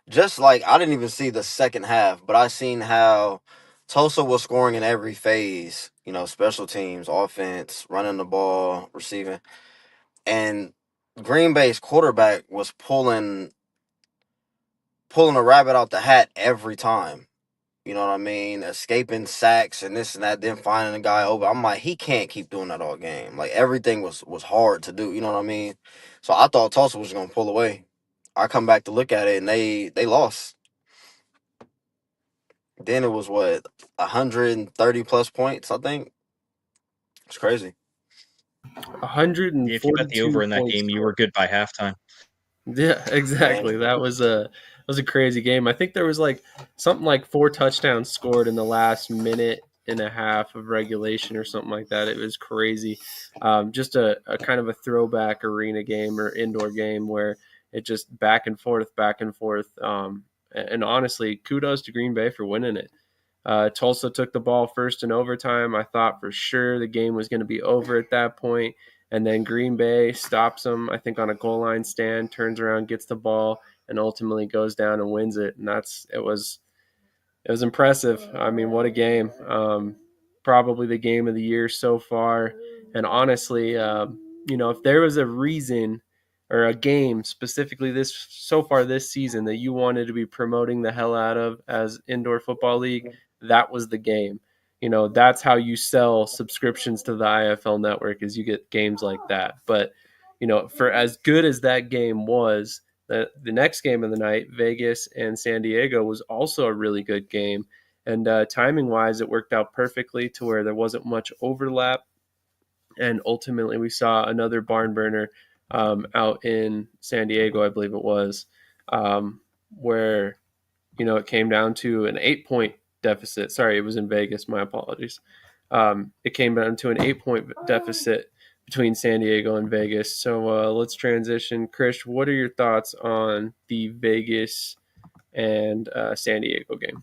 Just like I didn't even see the second half, but I seen how Tulsa was scoring in every phase. Special teams, offense, running the ball, receiving, and Green Bay's quarterback was pulling a rabbit out the hat every time. You know what I mean? Escaping sacks and this and that, then finding a guy over. I'm like, he can't keep doing that all game. Like everything was hard to do. You know what I mean? So I thought Tulsa was gonna pull away. I come back to look at it and they lost. Then it was what 130 plus points. I think it's crazy. If you bet the over 142 in that points game, you were scored. good by halftime. Yeah, exactly. Man, That was a crazy game. I think there was like something like 4 touchdowns scored in the last minute and a half of regulation or something like that. It was crazy. Just a kind of a throwback arena game or indoor game where it just back and forth, back and forth. And honestly, kudos to Green Bay for winning it. Tulsa took the ball first in overtime. I thought for sure the game was going to be over at that point. And then Green Bay stops them, I think, on a goal line stand, turns around, gets the ball, and ultimately goes down and wins it. And it was impressive. I mean, what a game. Probably the game of the year so far. And honestly, if there was a reason or a game specifically so far this season that you wanted to be promoting the hell out of as indoor football league, that was the game. that's how you sell subscriptions to the IFL network, is you get games like that. But, for as good as that game was, the next game of the night, Vegas and San Diego, was also a really good game. And timing wise, it worked out perfectly to where there wasn't much overlap. And ultimately, we saw another barn burner out in San Diego, I believe it was, where, it came down to an 8-point deficit. Sorry, it was in Vegas. My apologies. It came down to an 8-point deficit between San Diego and Vegas. So let's transition. Krish, what are your thoughts on the Vegas and San Diego game?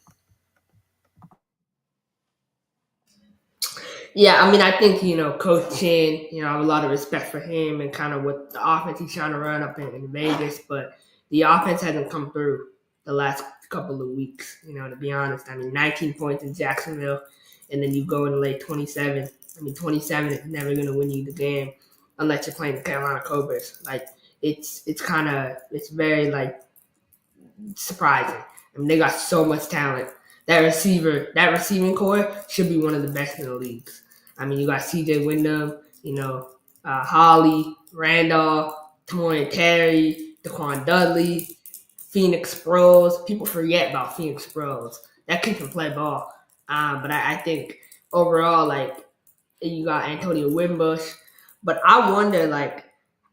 Yeah, I mean, I think, Coach Chin, I have a lot of respect for him and kind of what the offense he's trying to run up in Vegas, but the offense hasn't come through the last couple of weeks, to be honest. I mean, 19 points in Jacksonville, and then you go and lay 27. I mean, 27 is never going to win you the game unless you're playing the Carolina Cobras. Like, it's very, surprising. I mean, they got so much talent. That receiving core should be one of the best in the leagues. I mean, you got C.J. Wyndham, Holly, Randolph, Torian Terry, Daquan Dudley, Phoenix Sproles. People forget about Phoenix Sproles. That kid can play ball. But I think overall, you got Antonio Wimbush. But I wonder,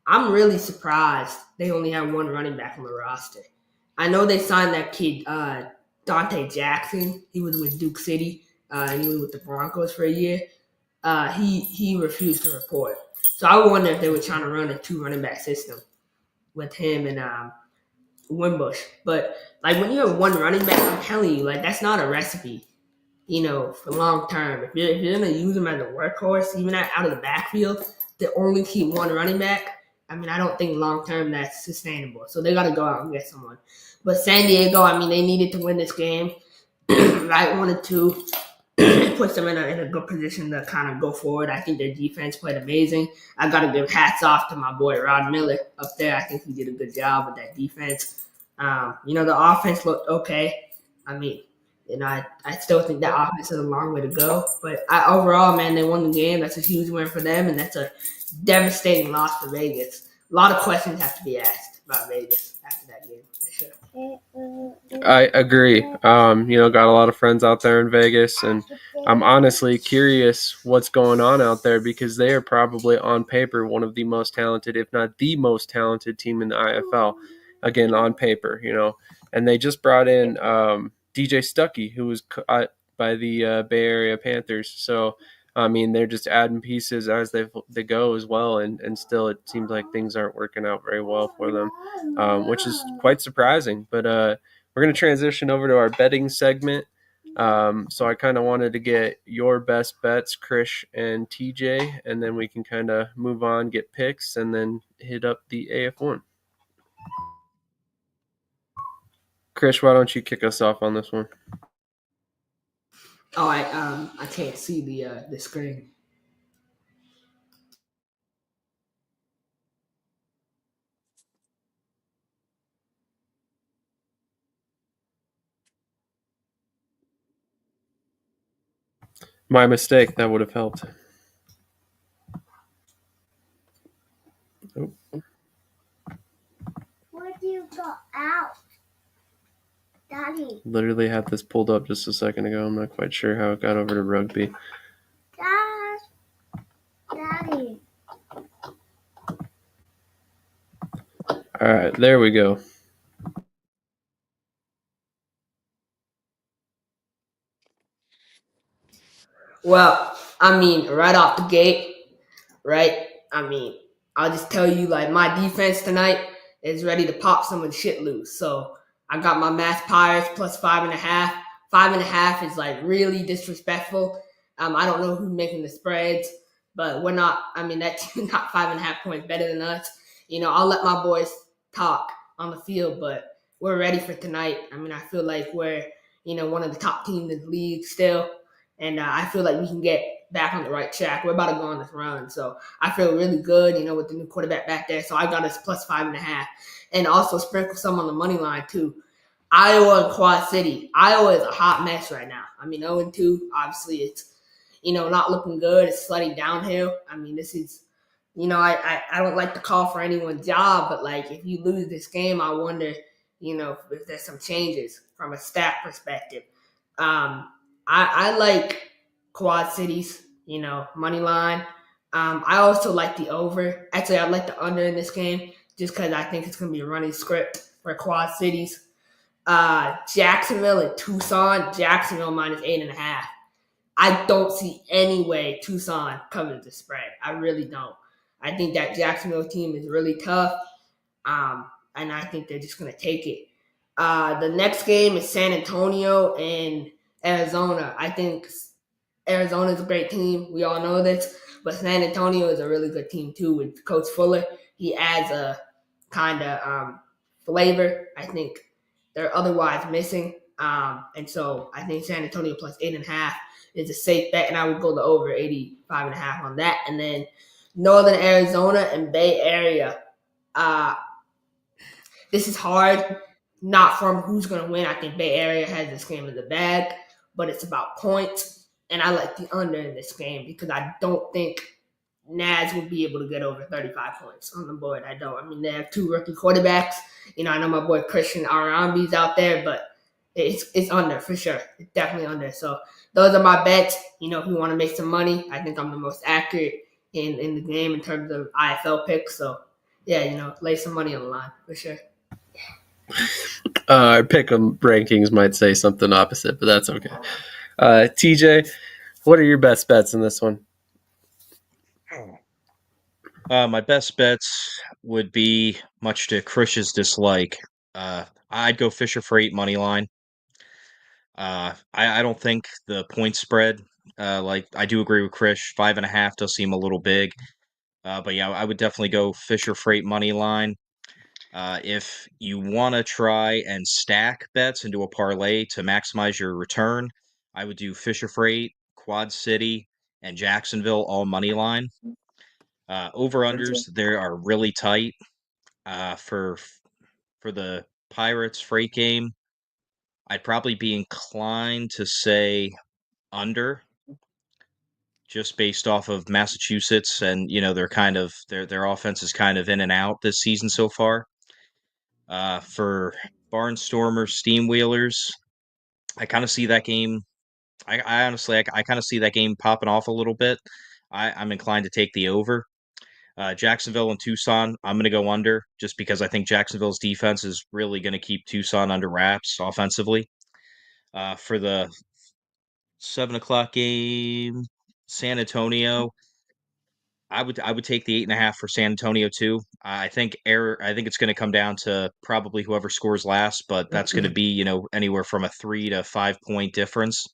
I'm really surprised they only have one running back on the roster. I know they signed that kid, Dante Jackson. He was with Duke City, and he was with the Broncos for a year. He refused to report. So I wonder if they were trying to run a 2-running-back system with him and Wimbush. But, when you have one running back, I'm telling you, that's not a recipe, for long term. If you're going to use him as a workhorse, even out of the backfield, to only keep one running back, I mean, I don't think long term that's sustainable. So they got to go out and get someone. But San Diego, I mean, they needed to win this game. Right, 1-2. It puts them in a good position to kind of go forward. I think their defense played amazing. I got to give hats off to my boy Rod Miller up there. I think he did a good job with that defense. The offense looked okay. I mean, I still think that offense has a long way to go. But overall, man, they won the game. That's a huge win for them, and that's a devastating loss for Vegas. A lot of questions have to be asked about Vegas after that game, for sure. I agree. Got a lot of friends out there in Vegas, and I'm honestly curious what's going on out there, because they are probably on paper one of the most talented, if not the most talented team in the IFL. Again, on paper, and they just brought in DJ Stuckey, who was by the Bay Area Panthers. So, I mean, they're just adding pieces as they go as well, and still it seems like things aren't working out very well for them, which is quite surprising. But we're going to transition over to our betting segment. So I kind of wanted to get your best bets, Krish and TJ, and then we can kind of move on, get picks, and then hit up the AF1. Krish, why don't you kick us off on this one? Oh, I can't see the screen. My mistake. That would have helped. Oh. Where do you go out? Daddy. Literally had this pulled up just a second ago. I'm not quite sure how it got over to rugby. Daddy. All right, there we go. Well, I mean, right off the gate, right? I mean, I'll just tell you, my defense tonight is ready to pop some of the shit loose. So I got my Mass Pirates plus 5.5. 5.5 is really disrespectful. I don't know who's making the spreads, but we're not. I mean, that team not 5.5 points better than us. I'll let my boys talk on the field, but we're ready for tonight. I mean, I feel like we're one of the top teams in the league still. And I feel like we can get back on the right track. We're about to go on this run. So I feel really good, with the new quarterback back there. So I got us plus 5.5. And also sprinkle some on the money line, too. Iowa and Quad City. Iowa is a hot mess right now. I mean, 0-2, obviously, it's not looking good. It's sledding downhill. I mean, this is, I don't like to call for anyone's job, but like if you lose this game, I wonder, if there's some changes from a stat perspective. I like Quad Cities, money line. I also like the over. Actually, I like the under in this game just because I think it's going to be a running script for Quad Cities. Jacksonville and Tucson. Jacksonville minus 8.5. I don't see any way Tucson covers the spread. I really don't. I think that Jacksonville team is really tough, and I think they're just going to take it. The next game is San Antonio and Arizona. I think Arizona is a great team. We all know this. But San Antonio is a really good team, too, with Coach Fuller. He adds a kind of flavor, I think, they're otherwise missing. And so I think San Antonio plus 8.5 is a safe bet, and I would go the over 85.5 on that. And then Northern Arizona and Bay Area. This is hard, not from who's going to win. I think Bay Area has this game in the bag, but it's about points. And I like the under in this game because I don't think Naz will be able to get over 35 points on the board. I don't. I mean, they have 2 rookie quarterbacks. I know my boy Christian Arambi's out there, but it's under for sure. It's definitely under. So those are my bets. If you want to make some money, I think I'm the most accurate in the game in terms of IFL picks. So yeah, lay some money on the line for sure. Our pick'em rankings might say something opposite, but that's okay. TJ, what are your best bets in this one? My best bets would be, much to Krish's dislike, I'd go Fisher Freight money line. I don't think the point spread, I do agree with Krish, 5.5 does seem a little big. But yeah, I would definitely go Fisher Freight money line. If you want to try and stack bets into a parlay to maximize your return, I would do Fisher Freight, Quad City, and Jacksonville all money line. Over-unders, they are really tight. For the Pirates Freight game, I'd probably be inclined to say under, just based off of Massachusetts and they're kind of their offense is kind of in and out this season so far. For Barnstormers, Steamwheelers, I kind of see that game. I honestly, I kind of see that game popping off a little bit. I'm inclined to take the over. Jacksonville and Tucson, I'm going to go under just because I think Jacksonville's defense is really going to keep Tucson under wraps offensively. For the 7 o'clock game, San Antonio, I would take the 8.5 for San Antonio too. I think it's going to come down to probably whoever scores last, but that's going to be anywhere from a 3 to 5 point difference.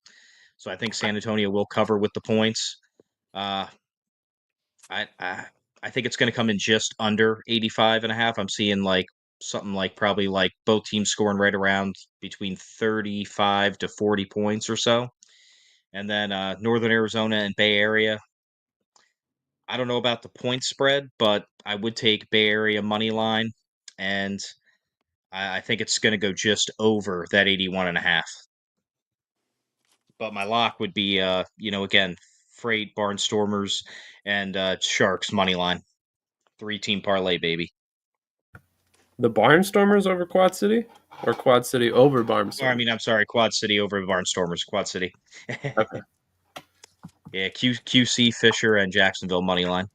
So I think San Antonio will cover with the points. Uh, I think it's going to come in just under 85.5. I'm seeing something like probably like both teams scoring right around between 35 to 40 points or so. And then Northern Arizona and Bay Area. I don't know about the point spread, but I would take Bay Area money line, and I think it's going to go just over that 81.5. But my lock would be, again, Freight, Barnstormers, and Sharks money line. 3-team parlay, baby. The Barnstormers over Quad City, or Quad City over Barnstormers? I'm sorry, Quad City over Barnstormers. Quad City. Okay. Yeah, QC, Fisher, and Jacksonville money line.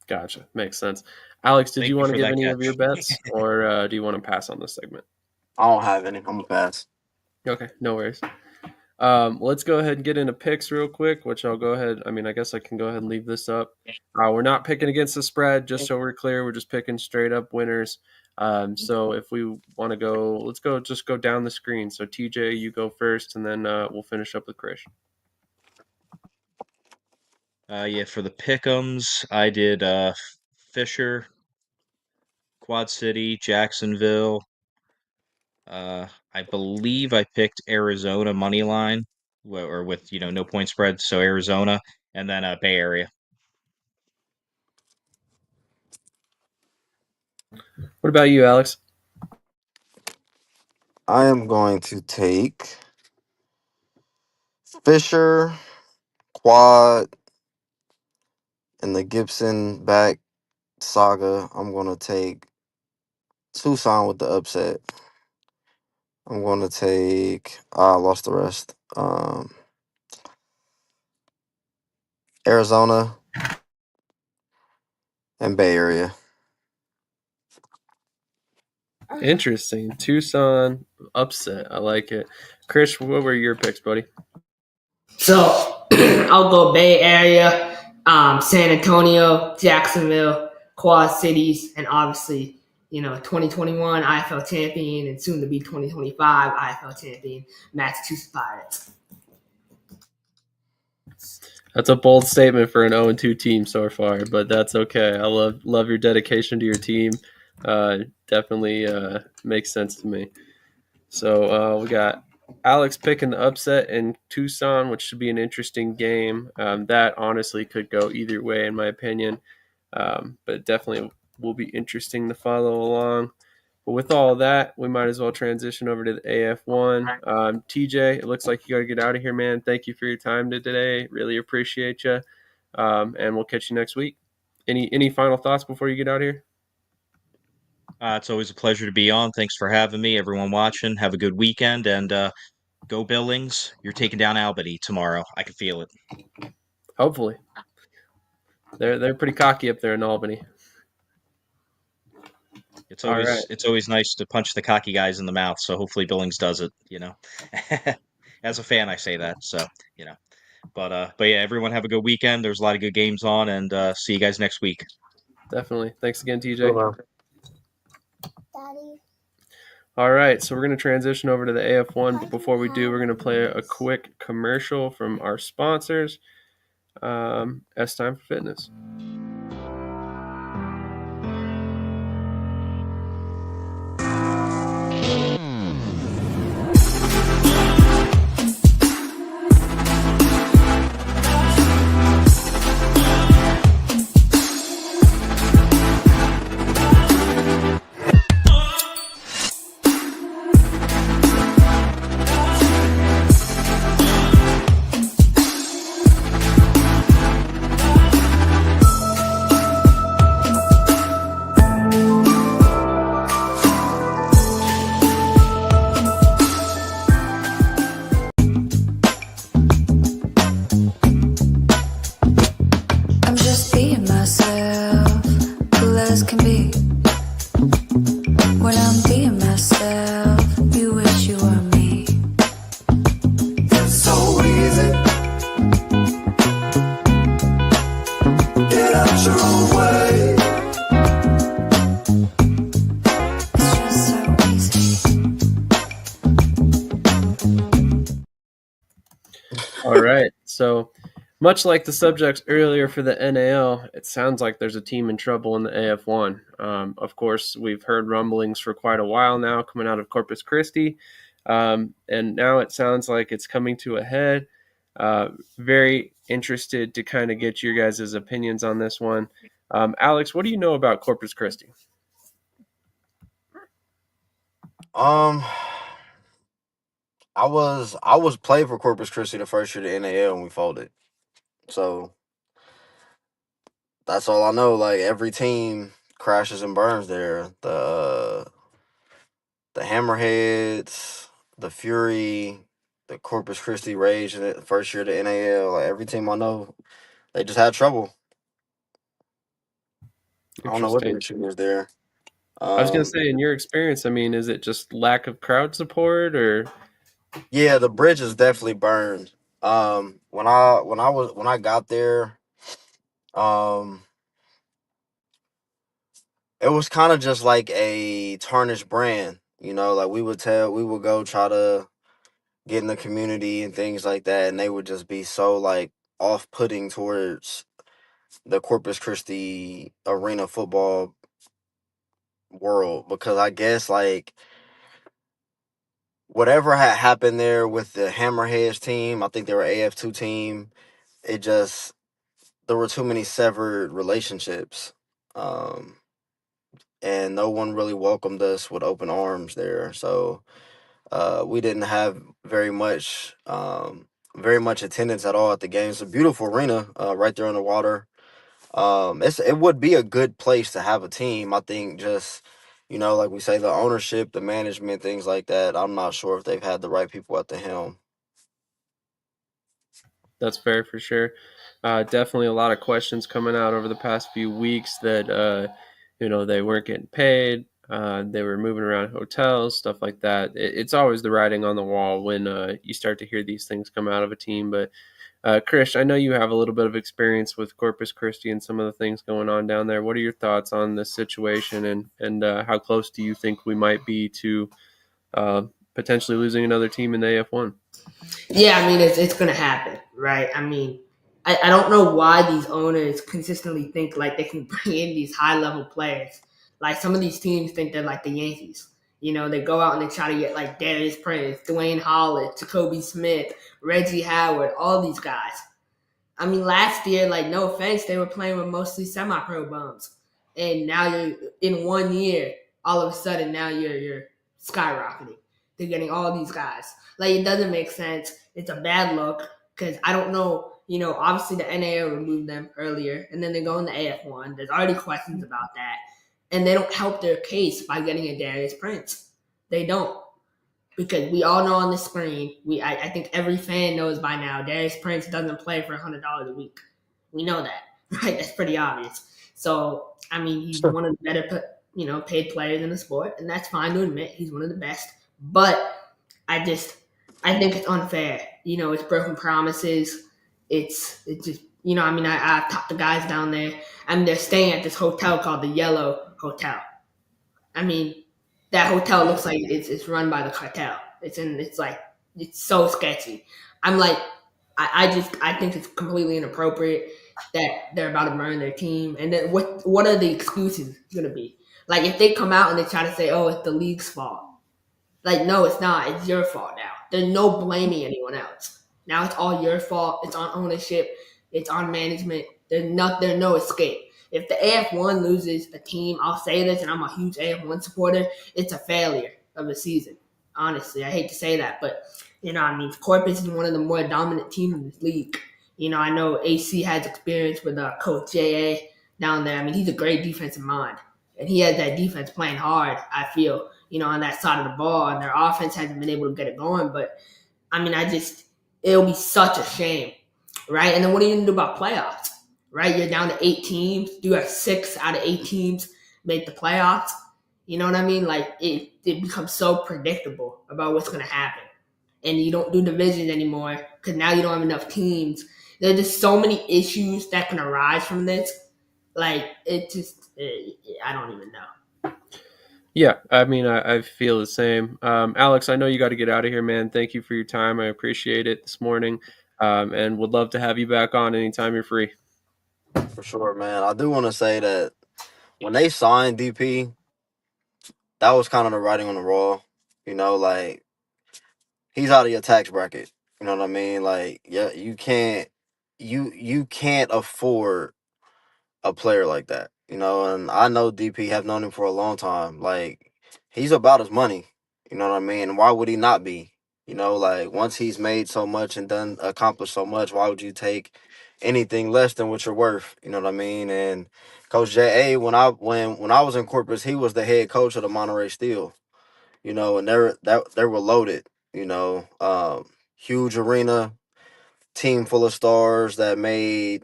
Gotcha. Makes sense. Alex, did you want to give any of your catch. bets, or do you want to pass on this segment? I don't have any. I'm gonna pass. Okay, no worries. Let's go ahead and get into picks real quick, which I'll go ahead. I guess I can go ahead and leave this up. We're not picking against the spread, just so we're clear. We're just picking straight up winners. So if we want to go, let's just go down the screen. So TJ, you go first, and then we'll finish up with Krish. For the pick'ems, I did Fisher, Quad City, Jacksonville. I believe I picked Arizona money line, or with no point spread, so Arizona, and then Bay Area. What about you, Alex? I am going to take Fisher, Quad in the Gibson back saga, I'm going to take Tucson with the upset. I'm going to take. I lost the rest. Arizona and Bay Area. Interesting. Tucson upset. I like it. Krish, what were your picks, buddy? So I'll go Bay Area, San Antonio, Jacksonville, Quad Cities, and obviously, 2021 IFL champion and soon to be 2025 IFL champion, Massachusetts Pirates. That's a bold statement for an 0-2 team so far, but that's okay. I love your dedication to your team. Definitely makes sense to me. So we got Alex picking the upset in Tucson, which should be an interesting game. That honestly could go either way, in my opinion, but definitely will be interesting to follow along. But with all of that, we might as well transition over to the AF1. TJ, it looks like you got to get out of here, man. Thank you for your time today. Really appreciate you. And we'll catch you next week. Any final thoughts before you get out of here? It's always a pleasure to be on. Thanks for having me. Everyone watching, have a good weekend, and go Billings. You're taking down Albany tomorrow. I can feel it. Hopefully. They're pretty cocky up there in Albany. It's always nice to punch the cocky guys in the mouth. So hopefully Billings does it. As a fan, I say that. So but yeah, everyone have a good weekend. There's a lot of good games on, and see you guys next week. Definitely. Thanks again, TJ. Daddy. All right, so we're going to transition over to the AF1, but before we do, we're going to play a quick commercial from our sponsors, Estime for Fitness. I'm just being myself, cool as can be. When I'm being myself, you wish you were me. It's so easy. Get out your own way. It's just so easy. All right, so much like the subjects earlier for the NAL, it sounds like there's a team in trouble in the AF1. Of course, we've heard rumblings for quite a while now coming out of Corpus Christi, and now it sounds like it's coming to a head. Very interested to kind of get your guys' opinions on this one. Alex, what do you know about Corpus Christi? I was played for Corpus Christi the first year of the NAL and we folded. So that's all I know. Like every team crashes and burns there. The Hammerheads, the Fury, the Corpus Christi Rage in the first year of the NAL. Like every team I know, they just had trouble. I don't know what the Interesting. issue was there. I was going to say, in your experience, I mean, is it just lack of crowd support or? Yeah, the bridge is definitely burned. When I got there, it was kind of just like a tarnished brand, like we would go try to get in the community and things like that, and they would just be so like off-putting towards the Corpus Christi arena football world because I guess like whatever had happened there with the Hammerheads team, I think they were AF2 team. It just there were too many severed relationships, and no one really welcomed us with open arms there. So we didn't have very much very much attendance at all at the game. It's a beautiful arena, right there on the water. It would be a good place to have a team. I think just, like we say, the ownership, the management, things like that. I'm not sure if they've had the right people at the helm. That's fair for sure. Definitely a lot of questions coming out over the past few weeks that they weren't getting paid. They were moving around hotels, stuff like that. It's always the writing on the wall when you start to hear these things come out of a team. But Krish, I know you have a little bit of experience with Corpus Christi and some of the things going on down there. What are your thoughts on this situation, and how close do you think we might be to potentially losing another team in the AF1? Yeah, I mean, it's going to happen, right? I mean, I don't know why these owners consistently think like they can bring in these high-level players. Like, some of these teams think they're like the Yankees. They go out and they try to get like Darius Prince, Dwayne Holland, Jacoby Smith, Reggie Howard, all these guys. I mean, last year, like, no offense, they were playing with mostly semi-pro bums. And now you're, in 1 year, all of a sudden, now you're skyrocketing. They're getting all these guys. Like, it doesn't make sense. It's a bad look because I don't know. Obviously the NAL removed them earlier, and then they go in the AF1. There's already questions about that. And they don't help their case by getting a Darius Prince. They don't. Because we all know on the screen, I think every fan knows by now, Darius Prince doesn't play for $100 a week. We know that, right? That's pretty obvious. So, I mean, he's one of the better, paid players in the sport, and that's fine to admit. He's one of the best. But I think it's unfair. It's broken promises. It's just, I've talked to guys down there. I mean, they're staying at this hotel called the Yellow Hotel. I mean, that hotel looks like it's run by the cartel. It's so sketchy. I'm like, I think it's completely inappropriate that they're about to burn their team. And then what are the excuses gonna be? Like, if they come out and they try to say, "Oh, it's the league's fault," like, no, it's not. It's your fault now. There's no blaming anyone else. Now it's all your fault. It's on ownership. It's on management. There's no escape. If the AF1 loses a team, I'll say this, and I'm a huge AF1 supporter, it's a failure of the season. Honestly, I hate to say that, but Corpus is one of the more dominant teams in this league. I know AC has experience with Coach JA down there. I mean, he's a great defensive mind, and he has that defense playing hard, I feel, on that side of the ball, and their offense hasn't been able to get it going. But, I mean, it'll be such a shame, right? And then what are you going to do about playoffs? Right, you're down to 8 teams. Do you have 6 out of 8 teams make the playoffs? You know what I mean? Like, it becomes so predictable about what's going to happen. And you don't do divisions anymore because now you don't have enough teams. There's just so many issues that can arise from this. Like, I don't even know. Yeah, I mean, I feel the same. Alex, I know you got to get out of here, man. Thank you for your time. I appreciate it this morning, and would love to have you back on anytime you're free. For sure, man. I do want to say that when they signed DP, that was kind of the writing on the wall. Like, he's out of your tax bracket. You know what I mean? Like, yeah, you can't afford a player like that. And I know DP, have known him for a long time. Like, he's about his money. You know what I mean? Why would he not be? Like, once he's made so much and accomplished so much, why would you take anything less than what you're worth? You know what I mean? And Coach J.A., when I was in Corpus, he was the head coach of the Monterey Steel. And they were loaded. Huge arena, team full of stars that made,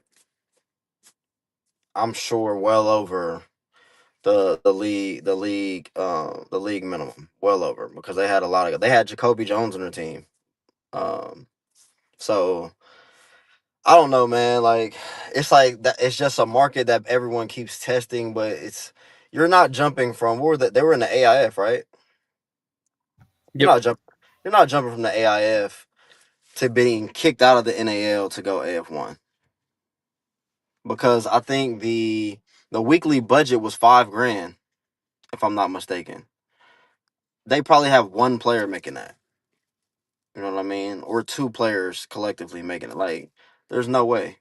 I'm sure, well over the league minimum, well over, because they had Jacoby Jones on their team. So I don't know, man. Like, it's like that. It's just a market that everyone keeps testing, but you're not jumping from they were in the AIF, right? You're Yep. not jumping from the AIF to being kicked out of the NAL to go AF1, because I think the weekly budget was $5,000, if I'm not mistaken. They probably have one player making that. You know what I mean? Or 2 players collectively making it. Like, there's no way.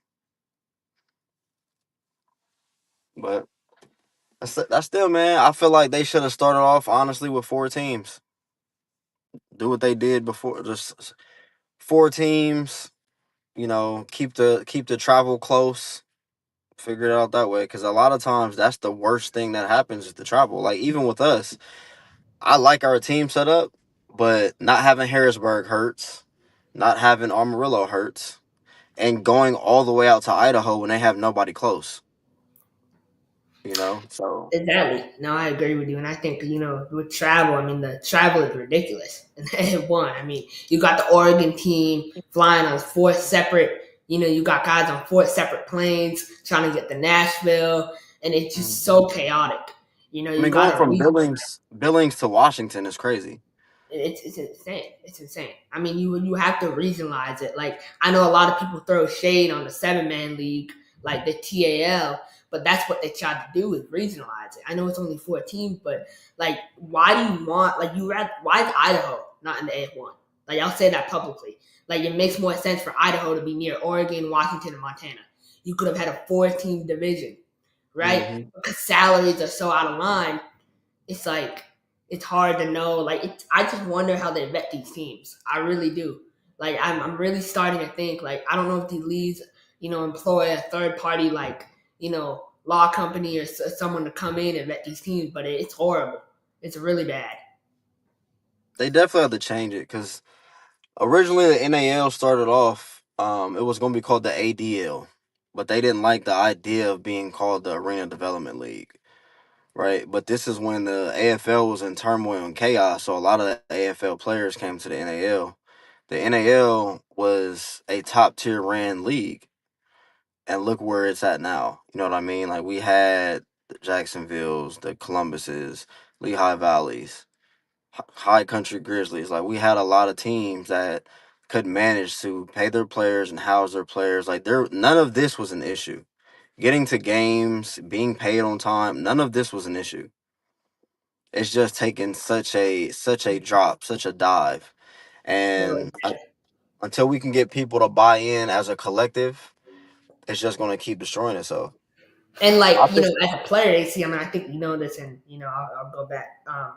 But that's still, man. I feel like they should have started off honestly with 4 teams. Do what they did before, just 4 teams. keep the travel close. Figure it out that way, because a lot of times that's the worst thing that happens is the travel. Like even with us, I like our team set up, but not having Harrisburg hurts, not having Amarillo hurts, and going all the way out to Idaho when they have nobody close. So Exactly. No, I agree with you, and I think with travel, I mean the travel is ridiculous. And one, I mean, you got the Oregon team flying on four separate. You got guys on four separate planes trying to get to Nashville, and it's just Mhm. so chaotic. I You mean, going got to from Billings to Washington is crazy. it's insane. It's insane. I mean, you have to regionalize it. Like I know a lot of people throw shade on the 7-man league, like the TAL, but that's what they tried to do is regionalize it. I know it's only 4 teams, but like, why do you want why is Idaho not in the AF1? Like I'll say that publicly. Like it makes more sense for Idaho to be near Oregon, Washington, and Montana. You could have had a 4-team division, right? Hmm. Because salaries are so out of line, it's like it's hard to know. Like I just wonder how they vet these teams. I really do. Like I'm really starting to think like I don't know if these leagues employ a third party like law company or someone to come in and vet these teams, but it's horrible. It's really bad. They definitely have to change it because originally the NAL started off. It was going to be called the ADL, but they didn't like the idea of being called the Arena Development League, right? But this is when the AFL was in turmoil and chaos, so a lot of the AFL players came to the NAL. The NAL was a top tier ran league, and look where it's at now. You know what I mean? Like we had the Jacksonvilles, the Columbuses, Lehigh Valleys, High Country Grizzlies. Like we had a lot of teams that could manage to pay their players and house their players. Like none of this was an issue. Getting to games, being paid on time, none of this was an issue. It's just taken such a drop, such a dive, Really and bad. until we can get people to buy in as a collective, it's just going to keep destroying itself. And I like think as a player, AC, I mean, I think you know this, and I'll go back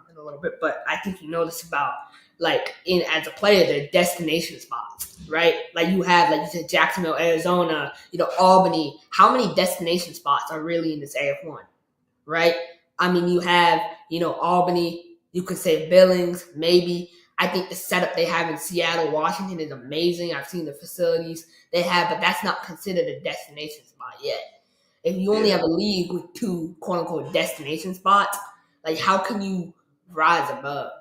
in a little bit, but I think you know this about like in as a player, the destination spots, right? Like you have, like you said, Jacksonville, Arizona, Albany. How many destination spots are really in this AF1, right? I mean, you have Albany. You could say Billings, maybe. I think the setup they have in Seattle, Washington is amazing. I've seen the facilities they have, but that's not considered a destination spot yet. If you only yeah, have a league with 2 quote unquote destination spots, like how can you rise above?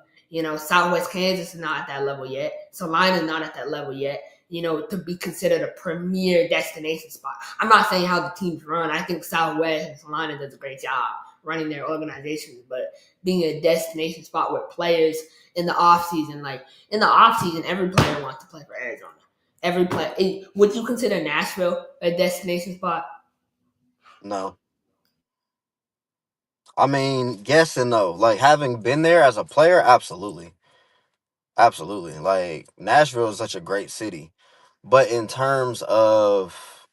Southwest Kansas is not at that level yet. Salina is not at that level yet. To be considered a premier destination spot. I'm not saying how the teams run. I think Southwest and Salina does a great job running their organizations, but being a destination spot where players in the off season, every player wants to play for Arizona. Every play. Would you consider Nashville a destination spot? no. I mean, yes and no. Like having been there as a player, absolutely. Absolutely. Like Nashville is such a great city. But in terms of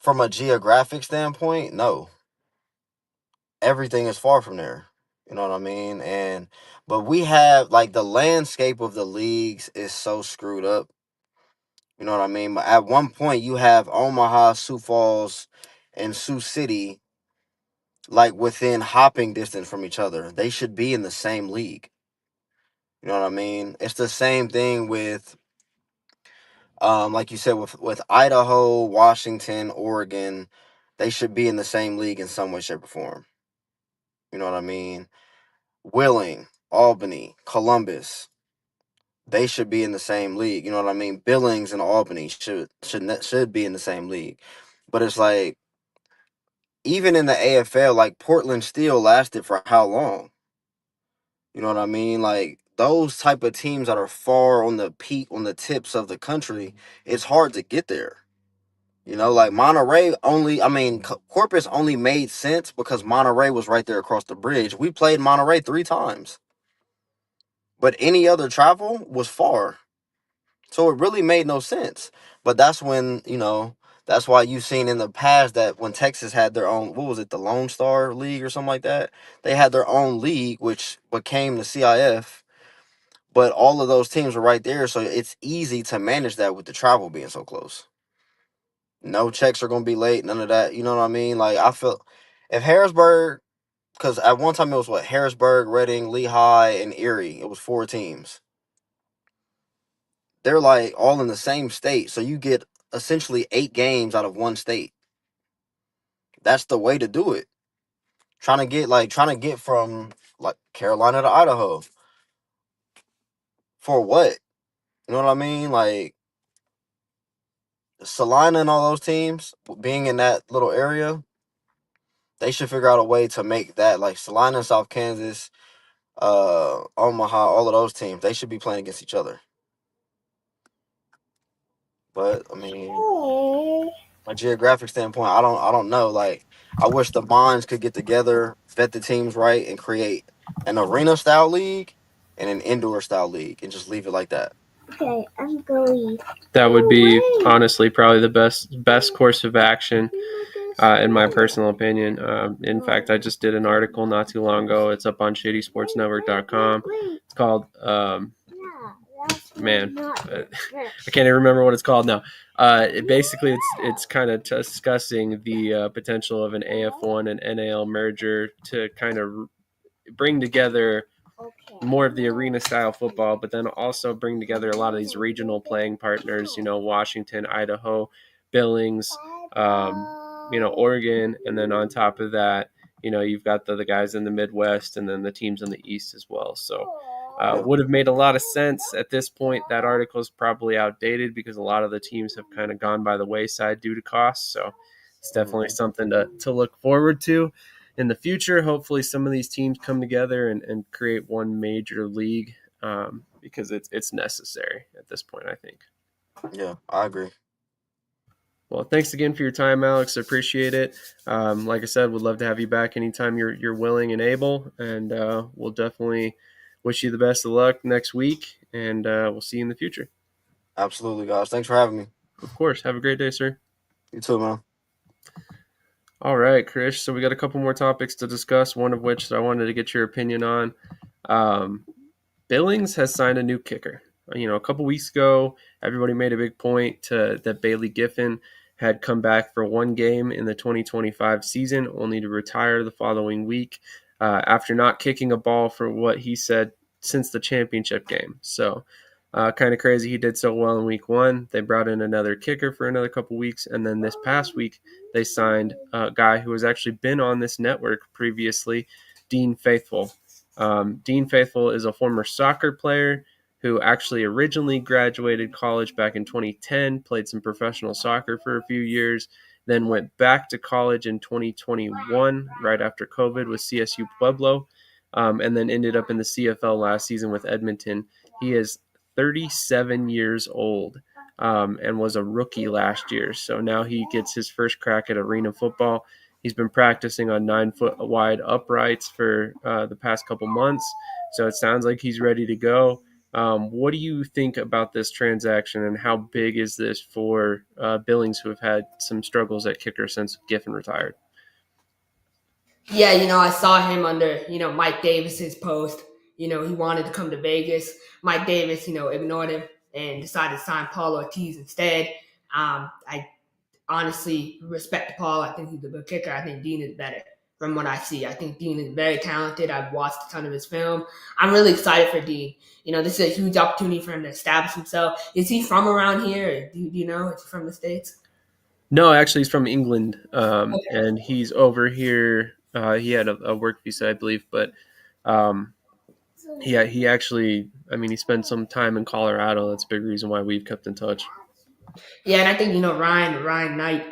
from a geographic standpoint, no. Everything is far from there. You know what I mean? But we have like the landscape of the leagues is so screwed up. You know what I mean? But at one point you have Omaha, Sioux Falls, and Sioux City like within hopping distance from each other. They should be in the same league. You know what I mean? It's the same thing with like you said with Idaho, Washington, Oregon, they should be in the same league in some way, shape, or form. You know what I mean? Wheeling, Albany, Columbus, they should be in the same league. You know what I mean? Billings and Albany should be in the same league. But it's like even in the AFL, like Portland still lasted for how long? You know what I mean? Like those type of teams that are far on the peak on the tips of the country, it's hard to get there. Like Monterey only, I mean, Corpus only made sense because Monterey was right there across the bridge. We played Monterey 3 times, but any other travel was far. So it really made no sense. But that's when, that's why you've seen in the past that when Texas had their own, what was it, the Lone Star League or something like that? They had their own league, which became the CIF, But all of those teams are right there, so it's easy to manage that with the travel being so close. No checks are going to be late, none of that. You know what I mean? Like, I feel if Harrisburg, because at one time it was what? Harrisburg, Reading, Lehigh, and Erie. It was 4 teams. They're like all in the same state, so you get essentially 8 games out of one state. That's the way to do it. Trying to get from like Carolina to Idaho. For what? You know what I mean? Like Salina and all those teams being in that little area, they should figure out a way to make that like Salina, South Kansas, Omaha, all of those teams, they should be playing against each other. But I mean, from a geographic standpoint, I don't know. Like, I wish the minds could get together, vet the teams right, and create an arena style league and an indoor style league, and just leave it like that. Okay, I'm going. That would be honestly probably the best course of action, in my personal opinion. In fact, I just did an article not too long ago. It's up on shadysportsnetwork.com. It's called I can't even remember what it's called now. Basically, it's kind of discussing the potential of an AF1 and NAL merger to kind of bring together more of the arena style football, but then also bring together a lot of these regional playing partners, Washington, Idaho, Billings, Oregon. And then on top of that, you've got the guys in the Midwest and then the teams in the East as well. So would have made a lot of sense at this point. That article is probably outdated because a lot of the teams have kind of gone by the wayside due to costs. So it's definitely something to look forward to in the future. Hopefully some of these teams come together and create one major league, because it's necessary at this point, I think. Yeah, I agree. Well, thanks again for your time, Alex. I appreciate it. Like I said, would love to have you back anytime you're willing and able, and we'll definitely wish you the best of luck next week, and we'll see you in the future. Absolutely, guys. Thanks for having me. Of course. Have a great day, sir. You too, man. All right, Krish. So we got a couple more topics to discuss, one of which I wanted to get your opinion on. Billings has signed a new kicker. A couple weeks ago, everybody made a big point that Bailey Giffen had come back for one game in the 2025 season, only to retire the following week after not kicking a ball for what he said since the championship game. So kind of crazy he did so well in week 1. They brought in another kicker for another couple weeks, and then this past week they signed a guy who has actually been on this network previously, Dean Faithful. Dean Faithful is a former soccer player who actually originally graduated college back in 2010, played some professional soccer for a few years, then went back to college in 2021, right after COVID, with CSU Pueblo, and then ended up in the CFL last season with Edmonton. He is 37 years old, and was a rookie last year. So now he gets his first crack at arena football. He's been practicing on 9-foot wide uprights for the past couple months. So it sounds like he's ready to go. What do you think about this transaction, and how big is this for Billings, who have had some struggles at kicker since Giffen retired? Yeah, I saw him under, Mike Davis's post. He wanted to come to Vegas. Mike Davis, ignored him and decided to sign Paul Ortiz instead. I honestly respect Paul. I think he's a good kicker. I think Dean is better from what I see. I think Dean is very talented. I've watched a ton of his film. I'm really excited for Dean. This is a huge opportunity for him to establish himself. Is he from around here? Do you know? Is he from the States? No, actually, he's from England, and he's over here. He had a work visa, I believe, but he actually, he spent some time in Colorado. That's a big reason why we've kept in touch. Yeah, and I think, Ryan Knight,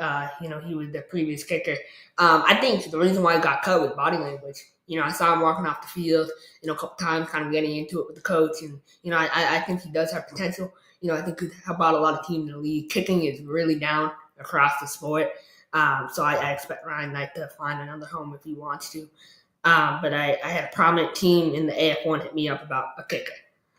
he was the previous kicker. I think the reason why he got cut was body language. I saw him walking off the field, a couple times, kind of getting into it with the coach. And, I think he does have potential. I think he could help out a lot of teams in the league. Kicking is really down across the sport. So I expect Ryan Knight to find another home if he wants to. But I had a prominent team in the AF1 hit me up about a kicker,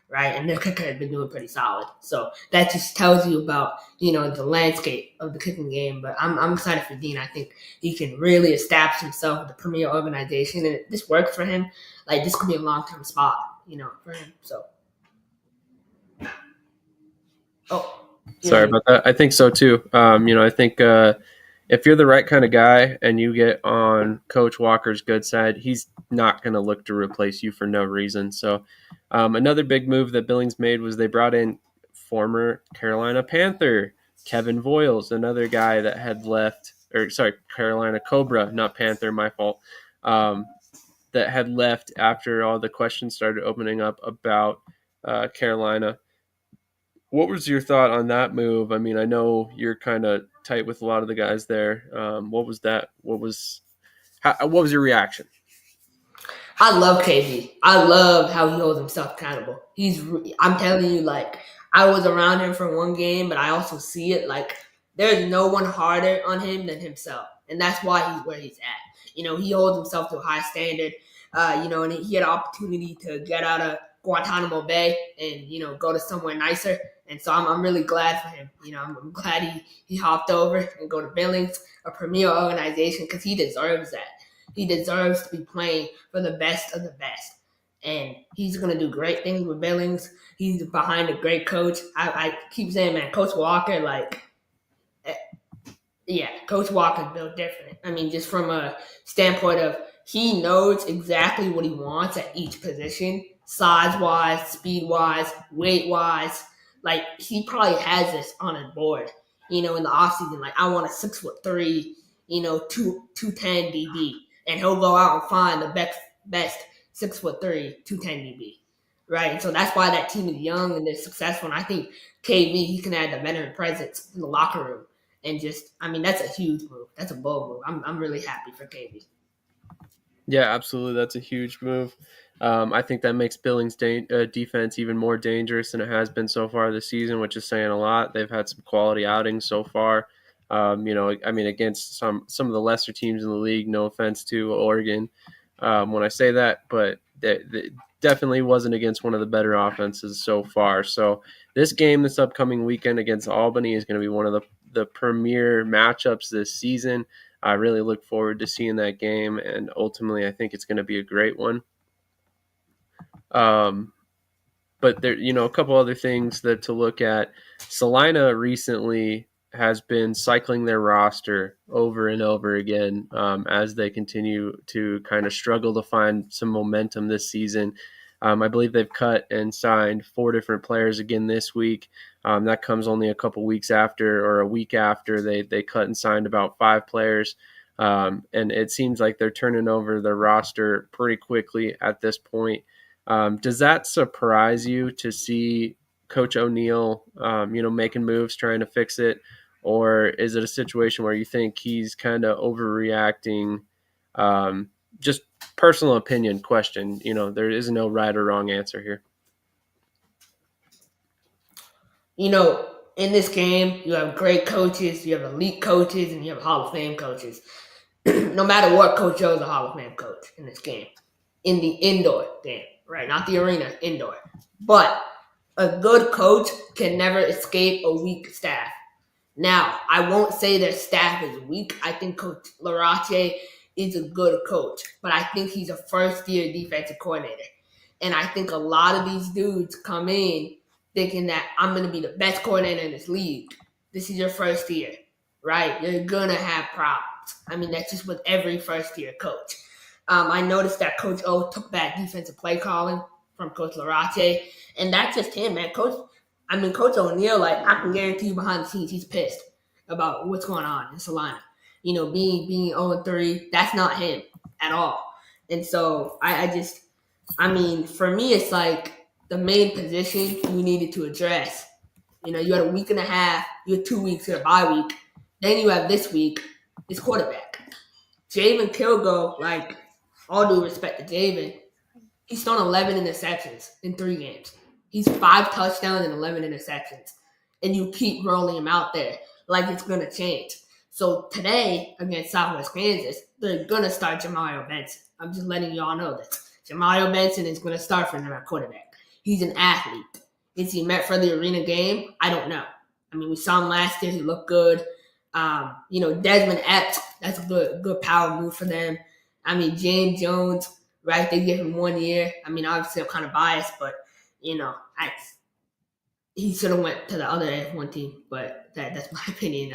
right? And their kicker has been doing pretty solid. So that just tells you about, the landscape of the kicking game. But I'm excited for Dean. I think he can really establish himself with the premier organization. And if this works for him, like, this could be a long-term spot, for him. So. Oh, Sorry about that. I think so too. I think if you're the right kind of guy and you get on Coach Walker's good side, he's not going to look to replace you for no reason. So another big move that Billings made was they brought in former Carolina Panther Kevin Voiles, another guy that had left, Carolina Cobra, not Panther, my fault, that had left after all the questions started opening up about Carolina. What was your thought on that move? I mean, I know you're kind of tight with a lot of the guys there. What was that? What was your reaction? I love KV. I love how he holds himself accountable. I'm telling you, like, I was around him for one game, but I also see it. Like, there's no one harder on him than himself. And that's why he's where he's at. He holds himself to a high standard, and he had an opportunity to get out of Guantanamo Bay and, go to somewhere nicer. And so I'm really glad for him. I'm glad he hopped over and go to Billings, a premier organization, because he deserves that. He deserves to be playing for the best of the best. And he's going to do great things with Billings. He's behind a great coach. I keep saying, man, Coach Walker, Coach Walker's built different. I mean, just from a standpoint of he knows exactly what he wants at each position, size-wise, speed-wise, weight-wise. Like, he probably has this on his board, in the offseason. Like, I want a 6'3", 210 DB. And he'll go out and find the best 6'3", 210 DB, right? And so that's why that team is young and they're successful. And I think KV, he can add the veteran presence in the locker room, and that's a huge move. That's a bold move. I'm really happy for KV. Yeah, absolutely. That's a huge move. I think that makes Billings' defense even more dangerous than it has been so far this season, which is saying a lot. They've had some quality outings so far. Against some of the lesser teams in the league. No offense to Oregon when I say that, but they definitely wasn't against one of the better offenses so far. So this upcoming weekend against Albany is going to be one of the premier matchups this season. I really look forward to seeing that game, and ultimately I think it's going to be a great one. But there, a couple other things to look at. Salina recently has been cycling their roster over and over again as they continue to kind of struggle to find some momentum this season. I believe they've cut and signed 4 different players again this week. That comes only a couple weeks after, or a week after they cut and signed about 5 players. And it seems like they're turning over their roster pretty quickly at this point. Does that surprise you to see Coach O'Neill, making moves, trying to fix it? Or is it a situation where you think he's kind of overreacting? Just personal opinion question. There is no right or wrong answer here. In this game, you have great coaches, you have elite coaches, and you have Hall of Fame coaches. No matter what, Coach O is a Hall of Fame coach in this game. In the indoor game, right? Not the arena, indoor. But a good coach can never escape a weak staff. Now, I won't say their staff is weak. I think Coach Larache is a good coach, but I think he's a first-year defensive coordinator. And I think a lot of these dudes come in thinking that I'm going to be the best coordinator in this league. This is your first year, right? You're going to have problems. That's just with every first-year coach. I noticed that Coach O took back defensive play calling from Coach Larache, and that's just him, man. Coach O'Neill, I can guarantee you behind the scenes, he's pissed about what's going on in Salina. Being 0-3, that's not him at all. And so for me, it's like the main position we needed to address. You had a week and a half, you had 2 weeks, you had a bye week. Then you have this week, is quarterback. Javen Kilgo, all due respect to Javen, he's thrown 11 interceptions in 3 games. He's 5 touchdowns and 11 interceptions. And you keep rolling him out there like it's going to change. So today, against Southwest Kansas, they're going to start Jamario Benson. I'm just letting y'all know this. Jamario Benson is going to start for them at quarterback. He's an athlete. Is he meant for the arena game? I don't know. We saw him last year. He looked good. Desmond Epps, that's a good power move for them. James Jones, right? They give him 1 year. Obviously I'm kind of biased, but he should have went to the other F1 team, but that's my opinion.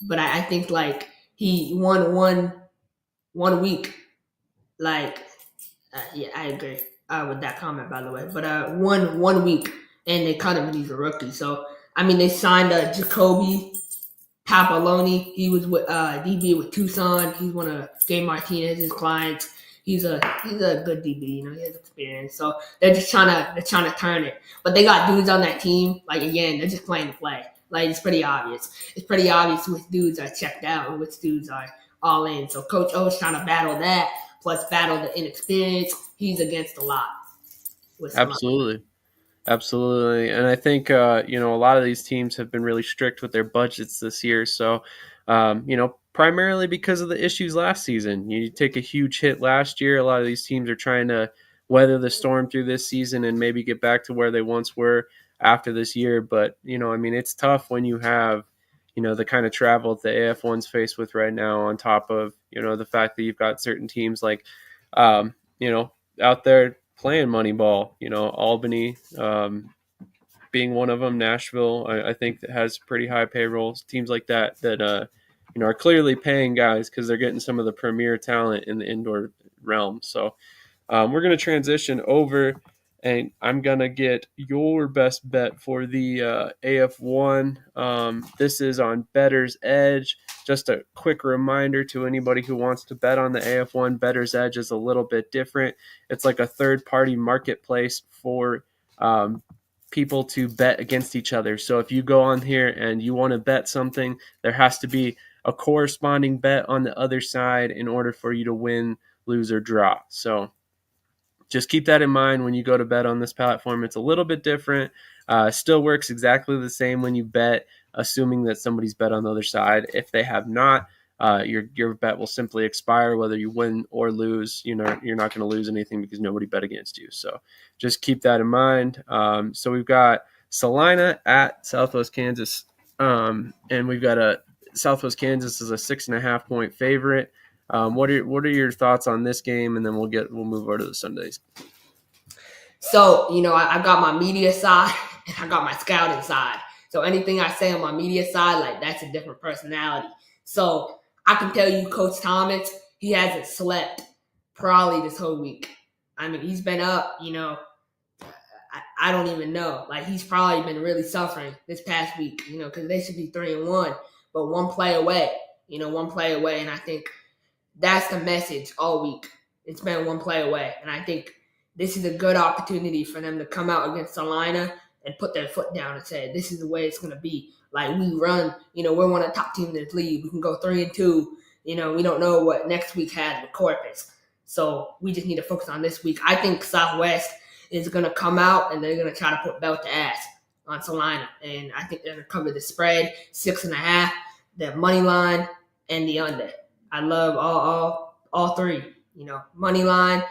But I think like he won one week. Like, yeah, I agree with that comment, by the way. But one week, and they cut him, and he's a rookie. So I mean, they signed Jacoby Papaloni. He was with DB with Tucson. He's one of Gabe Martinez's clients. He's a good DB, he has experience. So they're trying to turn it. But they got dudes on that team, like again, they're just playing to play. Like it's pretty obvious. It's pretty obvious which dudes are checked out and which dudes are all in. So Coach O's trying to battle that, plus battle the inexperience. He's against a lot. Absolutely. Absolutely. And I think, a lot of these teams have been really strict with their budgets this year. So, primarily because of the issues last season. You take a huge hit last year. A lot of these teams are trying to weather the storm through this season and maybe get back to where they once were after this year. But, it's tough when you have, the kind of travel the AF1's faced with right now, on top of, the fact that you've got certain teams like, out there playing money ball, Albany being one of them, Nashville, I think that has pretty high payrolls, teams like that are clearly paying guys because they're getting some of the premier talent in the indoor realm. So we're going to transition over, and I'm going to get your best bet for the AF1. This is on Bettor's Edge. Just a quick reminder to anybody who wants to bet on the AF1, Bettor's Edge is a little bit different. It's like a third-party marketplace for people to bet against each other. So if you go on here and you want to bet something, there has to be a corresponding bet on the other side in order for you to win, lose, or draw. So just keep that in mind when you go to bet on this platform. It's a little bit different. Still works exactly the same when you bet, assuming that somebody's bet on the other side. If they have not, your bet will simply expire whether you win or lose. You're not going to lose anything because nobody bet against you. So just keep that in mind. So we've got Salina at Southwest Kansas, and we've got Southwest Kansas is a 6.5 point favorite. What are your thoughts on this game, and then we'll move over to the Sundays. So I got my media side and I got my scouting side. So anything I say on my media side, like that's a different personality. So I can tell you, Coach Thomas, he hasn't slept probably this whole week. I mean, he's been up. I don't even know. Like he's probably been really suffering this past week. Because they should be 3-1, but one play away. And I think that's the message all week. It's been one play away. And I think this is a good opportunity for them to come out against Salina and put their foot down and say, this is the way it's going to be. Like we run, we're one of the top teams in this league. We can go 3-2. We don't know what next week has with Corpus. So we just need to focus on this week. I think Southwest is going to come out and they're going to try to put belt to ass on Salina. And I think they're going to cover the spread, 6.5, the money line, and the under. I love all three, money line,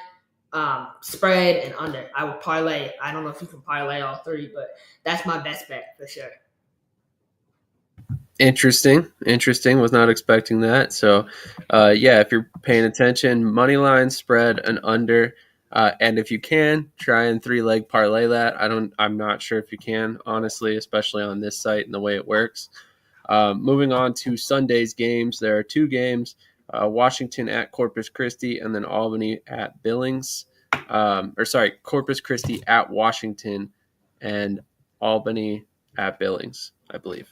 spread, and under. I would parlay. I don't know if you can parlay all three, but that's my best bet for sure. Interesting. Was not expecting that. So, if you're paying attention, money line, spread, and under. And if you can, try and 3-leg parlay that. I'm not sure if you can, honestly, especially on this site and the way it works. Moving on to Sunday's games, there are 2 games. Washington at Corpus Christi, and then Albany at Billings. Corpus Christi at Washington, and Albany at Billings, I believe.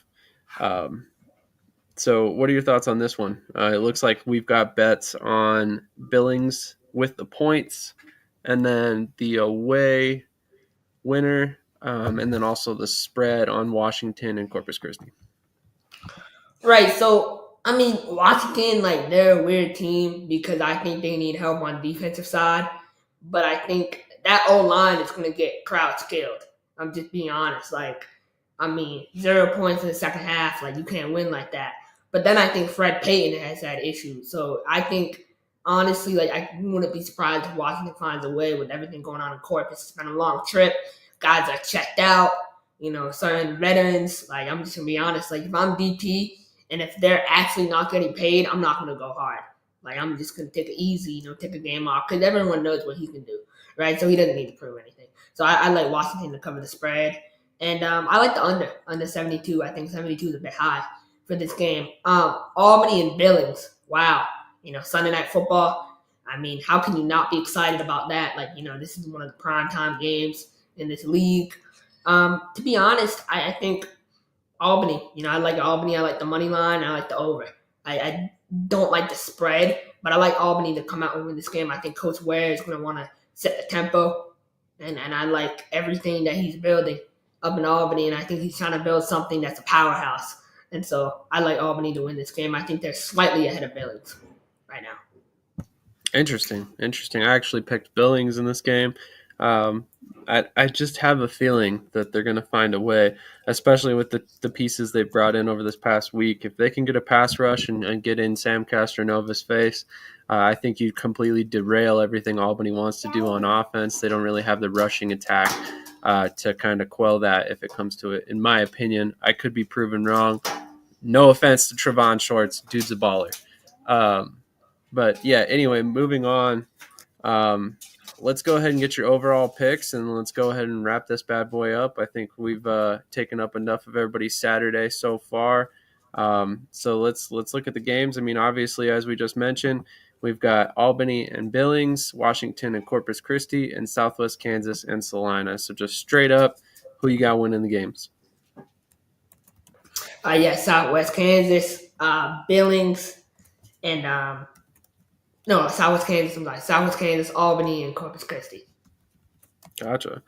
So what are your thoughts on this one? It looks like we've got bets on Billings with the points, and then the away winner, and then also the spread on Washington and Corpus Christi. Right, so I mean, Washington, they're a weird team because I think they need help on the defensive side. But I think that O-line is going to get crowd skilled. I'm just being honest. 0 points in the second half. You can't win like that. But then I think Fred Payton has had issues. So I think, honestly, I wouldn't be surprised if Washington finds a way with everything going on in Corpus. It's been a long trip. Guys are checked out. Certain veterans. I'm just going to be honest. If I'm DP, and if they're actually not getting paid, I'm not going to go hard. I'm just going to take it easy, take a game off, because everyone knows what he can do, right? So he doesn't need to prove anything. So I like Washington to cover the spread, And I like the under 72. I think 72 is a bit high for this game. Albany and Billings. Wow. Sunday Night Football. I mean, how can you not be excited about that? Like, this is one of the primetime games in this league. To be honest, I think Albany. I like Albany. I like the money line. I like the over. I don't like the spread, but I like Albany to come out and win this game. I think Coach Ware is going to want to set the tempo, and I like everything that he's building up in Albany, and I think he's trying to build something that's a powerhouse. And so I like Albany to win this game. I think they're slightly ahead of Billings right now. Interesting. I actually picked Billings in this game. I just have a feeling that they're going to find a way, especially with the pieces they've brought in over this past week. If they can get a pass rush and get in Sam Castronova's face, I think you completely derail everything Albany wants to do on offense. They don't really have the rushing attack to kind of quell that if it comes to it. In my opinion, I could be proven wrong. No offense to Trevon Shorts. Dude's a baller. But yeah, anyway, moving on. Let's go ahead and get your overall picks, and let's go ahead and wrap this bad boy up. I think we've taken up enough of everybody's Saturday so far. So let's look at the games. I mean, obviously, as we just mentioned, we've got Albany and Billings, Washington and Corpus Christi, and Southwest Kansas and Salina. So just straight up, who you got winning the games? Southwest Kansas, Billings, and Southwest Kansas. I'm like Southwest Kansas, Albany, and Corpus Christi. Gotcha.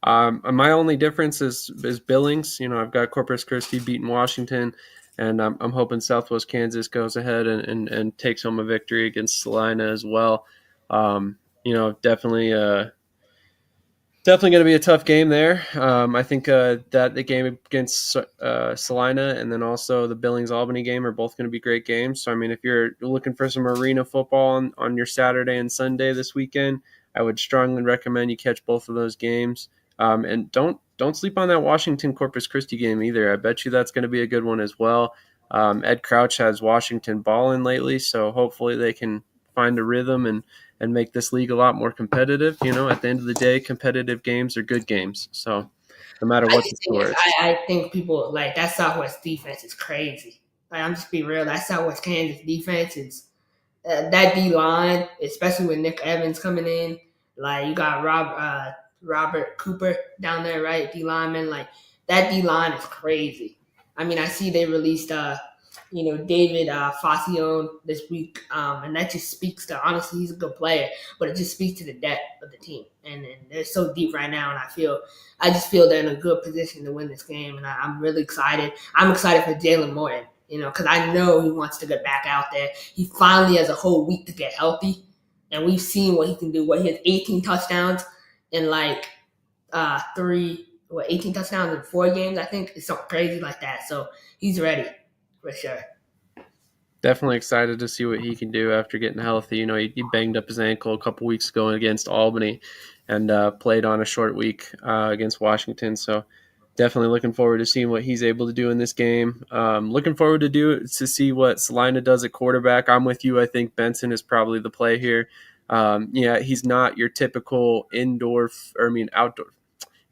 My only difference is Billings. I've got Corpus Christi beating Washington, and I'm hoping Southwest Kansas goes ahead and takes home a victory against Salina as well. Definitely going to be a tough game there. I think that the game against Salina and then also the Billings-Albany game are both going to be great games. So, I mean, if you're looking for some arena football on your Saturday and Sunday this weekend, I would strongly recommend you catch both of those games. And don't sleep on that Washington-Corpus Christi game either. I bet you that's going to be a good one as well. Ed Crouch has Washington balling lately, so hopefully they can find a rhythm and make this league a lot more competitive. At the end of the day, competitive games are good games. So no matter what the score is. I think people like that Southwest defense is crazy. Like, I'm just being real. That Southwest Kansas defense is that D line, especially with Nick Evans coming in. Like, you got Robert Cooper down there, right? D lineman. Like, that D line is crazy. I mean, I see they released David Facione this week, and that just speaks to, honestly, he's a good player, but it just speaks to the depth of the team, and they're so deep right now, and I just feel they're in a good position to win this game, and I'm really excited. I'm excited for Jalen Morton, because I know he wants to get back out there. He finally has a whole week to get healthy, and we've seen what he can do. He has 18 touchdowns in 18 touchdowns in 4 games, I think. It's something crazy like that, so he's ready. For sure. Definitely excited to see what he can do after getting healthy. He banged up his ankle a couple weeks ago against Albany and played on a short week against Washington. So definitely looking forward to seeing what he's able to do in this game. Looking forward to see what Salina does at quarterback. I'm with you. I think Benson is probably the play here. He's not your typical outdoor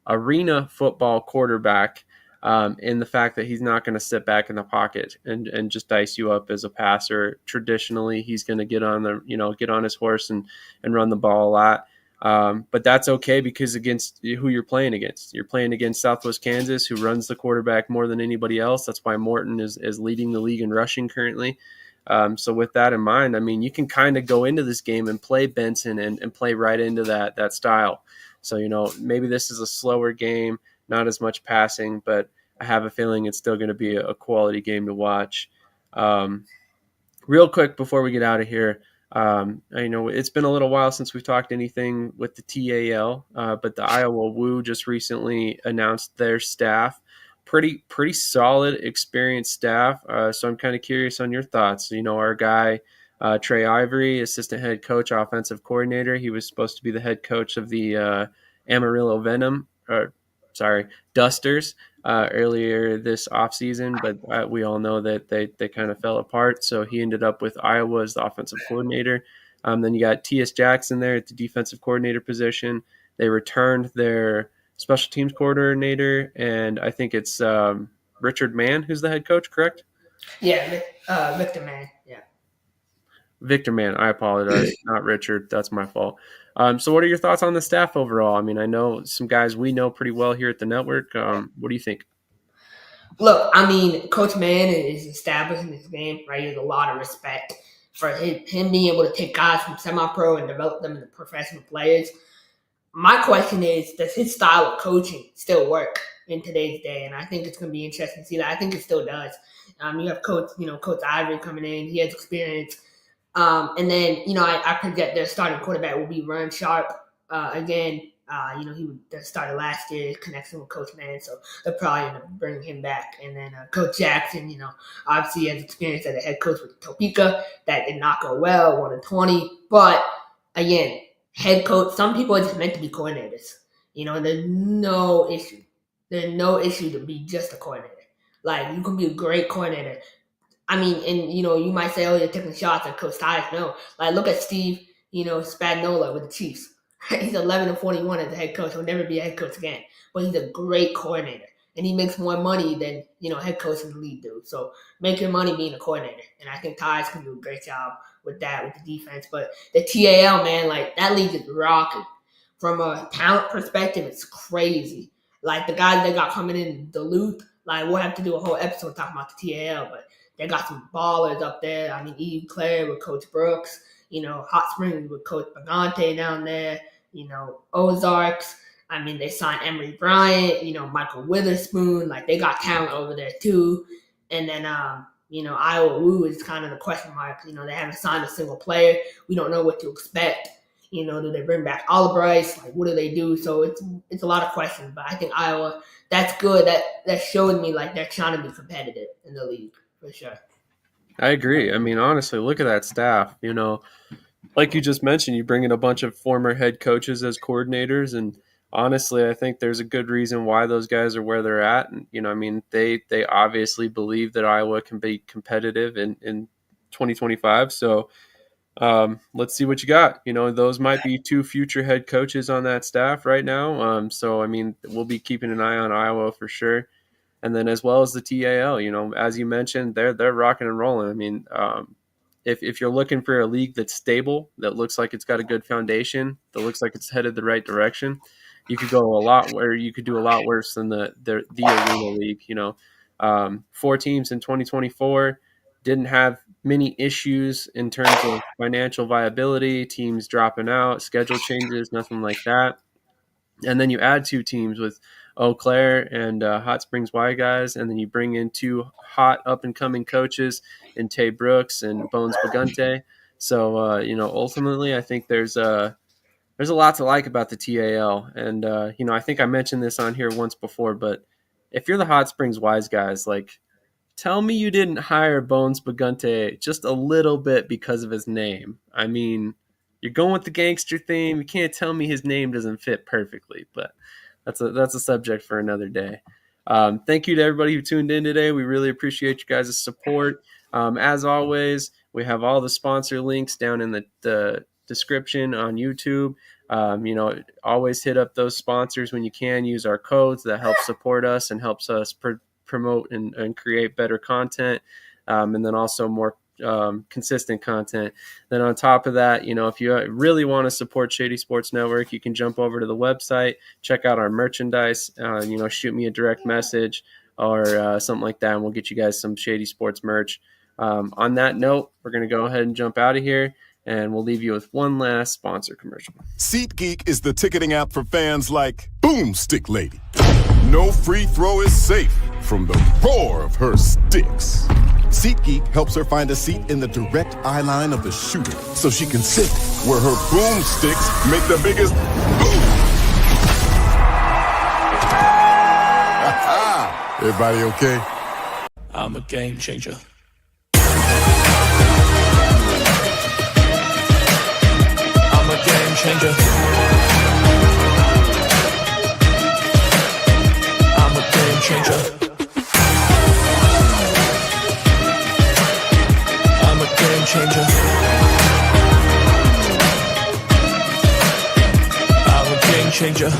arena football quarterback. In the fact that he's not going to sit back in the pocket and just dice you up as a passer. Traditionally, he's going to get on his horse and run the ball a lot. But that's okay because against who you're playing against. You're playing against Southwest Kansas, who runs the quarterback more than anybody else. That's why Morton is leading the league in rushing currently. So with that in mind, I mean, you can kind of go into this game and play Benson and play right into that style. So, maybe this is a slower game, not as much passing, but I have a feeling it's still going to be a quality game to watch. Real quick before we get out of here, I know it's been a little while since we've talked anything with the TAL, but the Iowa Woo just recently announced their staff. Pretty solid, experienced staff. So I'm kind of curious on your thoughts. Our guy, Trey Ivory, assistant head coach, offensive coordinator. He was supposed to be the head coach of the Amarillo Dusters earlier this offseason, but we all know that they kind of fell apart. So he ended up with Iowa as the offensive coordinator. Then you got T.S. Jackson there at the defensive coordinator position. They returned their special teams coordinator, and I think it's Richard Mann who's the head coach, correct? Yeah, Victor Mann. Yeah. Victor Mann. I apologize, not Richard. That's my fault. So what are your thoughts on the staff overall? I mean, I know some guys we know pretty well here at the network. What do you think? Look, I mean, Coach Mann is established in this game, right? He has a lot of respect for him being able to take guys from semi-pro and develop them into professional players. My question is, does his style of coaching still work in today's day? And I think it's going to be interesting to see that. I think it still does. You have Coach Ivory coming in. He has experience. And then, I project their starting quarterback will be Ron Sharp again. He started last year, connection with Coach Mann, so they'll probably end up bringing him back. And then Coach Jackson, obviously has experience as a head coach with Topeka. That did not go well, 1-20. But again, head coach, some people are just meant to be coordinators. There's no issue. There's no issue to be just a coordinator. Like, you can be a great coordinator. I mean, and, you might say, oh, you're taking shots at Coach Tyus. No. Like, look at Steve, Spagnuolo with the Chiefs. He's 11-41 as a head coach. He'll never be a head coach again. But he's a great coordinator. And he makes more money than, head coach in the league do. So make your money being a coordinator. And I think Tyus can do a great job with that, with the defense. But the TAL, man, like, that league is rocking. From a talent perspective, it's crazy. Like, the guys they got coming in Duluth, like, we'll have to do a whole episode talking about the TAL. But they got some ballers up there. I mean, Eve Claire with Coach Brooks. Hot Springs with Coach Bagante down there, Ozarks. I mean, they signed Emery Bryant, Michael Witherspoon. Like, they got talent over there, too. And then, Iowa Woo is kind of the question mark. They haven't signed a single player. We don't know what to expect. Do they bring back Olive Bryce? Like, what do they do? So it's a lot of questions. But I think Iowa, that's good. That showed me, like, they're trying to be competitive in the league, for sure. I agree. I mean, honestly, look at that staff. Like you just mentioned, you bring in a bunch of former head coaches as coordinators, and honestly, I think there's a good reason why those guys are where they're at. And I mean, they obviously believe that Iowa can be competitive in 2025. So let's see what you got. Those might be two future head coaches on that staff right now. So I mean, we'll be keeping an eye on Iowa for sure. And then as well as the TAL, as you mentioned, they're rocking and rolling. I mean, if you're looking for a league that's stable, that looks like it's got a good foundation, that looks like it's headed the right direction, you could do a lot worse than the Arena League. 4 teams in 2024 didn't have many issues in terms of financial viability, teams dropping out, schedule changes, nothing like that. And then you add 2 teams with Eau Claire and Hot Springs Y guys, and then you bring in 2 hot up-and-coming coaches in Tay Brooks and Bones Bagante. So, ultimately, I think there's a lot to like about the TAL. And, I think I mentioned this on here once before, but if you're the Hot Springs Wise guys, like, tell me you didn't hire Bones Bagante just a little bit because of his name. I mean, you're going with the gangster theme. You can't tell me his name doesn't fit perfectly, but that's a subject for another day. Thank you to everybody who tuned in today. We really appreciate you guys' support. As always, we have all the sponsor links down in the description on YouTube. Always hit up those sponsors when you can. Use our codes that help support us and helps us promote and create better content, and then also more consistent content. Then on top of that, if you really want to support Shady Sports Network, you can jump over to the website, check out our merchandise, shoot me a direct message or something like that, and we'll get you guys some Shady Sports merch. On that note, we're going to go ahead and jump out of here, and we'll leave you with one last sponsor commercial. SeatGeek is the ticketing app for fans like Boomstick Lady. No free throw is safe from the roar of her sticks. SeatGeek helps her find a seat in the direct eye line of the shooter so she can sit where her boomsticks make the biggest boom. Everybody okay? I'm a game changer. I'm a game changer. I'm a game changer. I'm a game changer. I'm a game changer.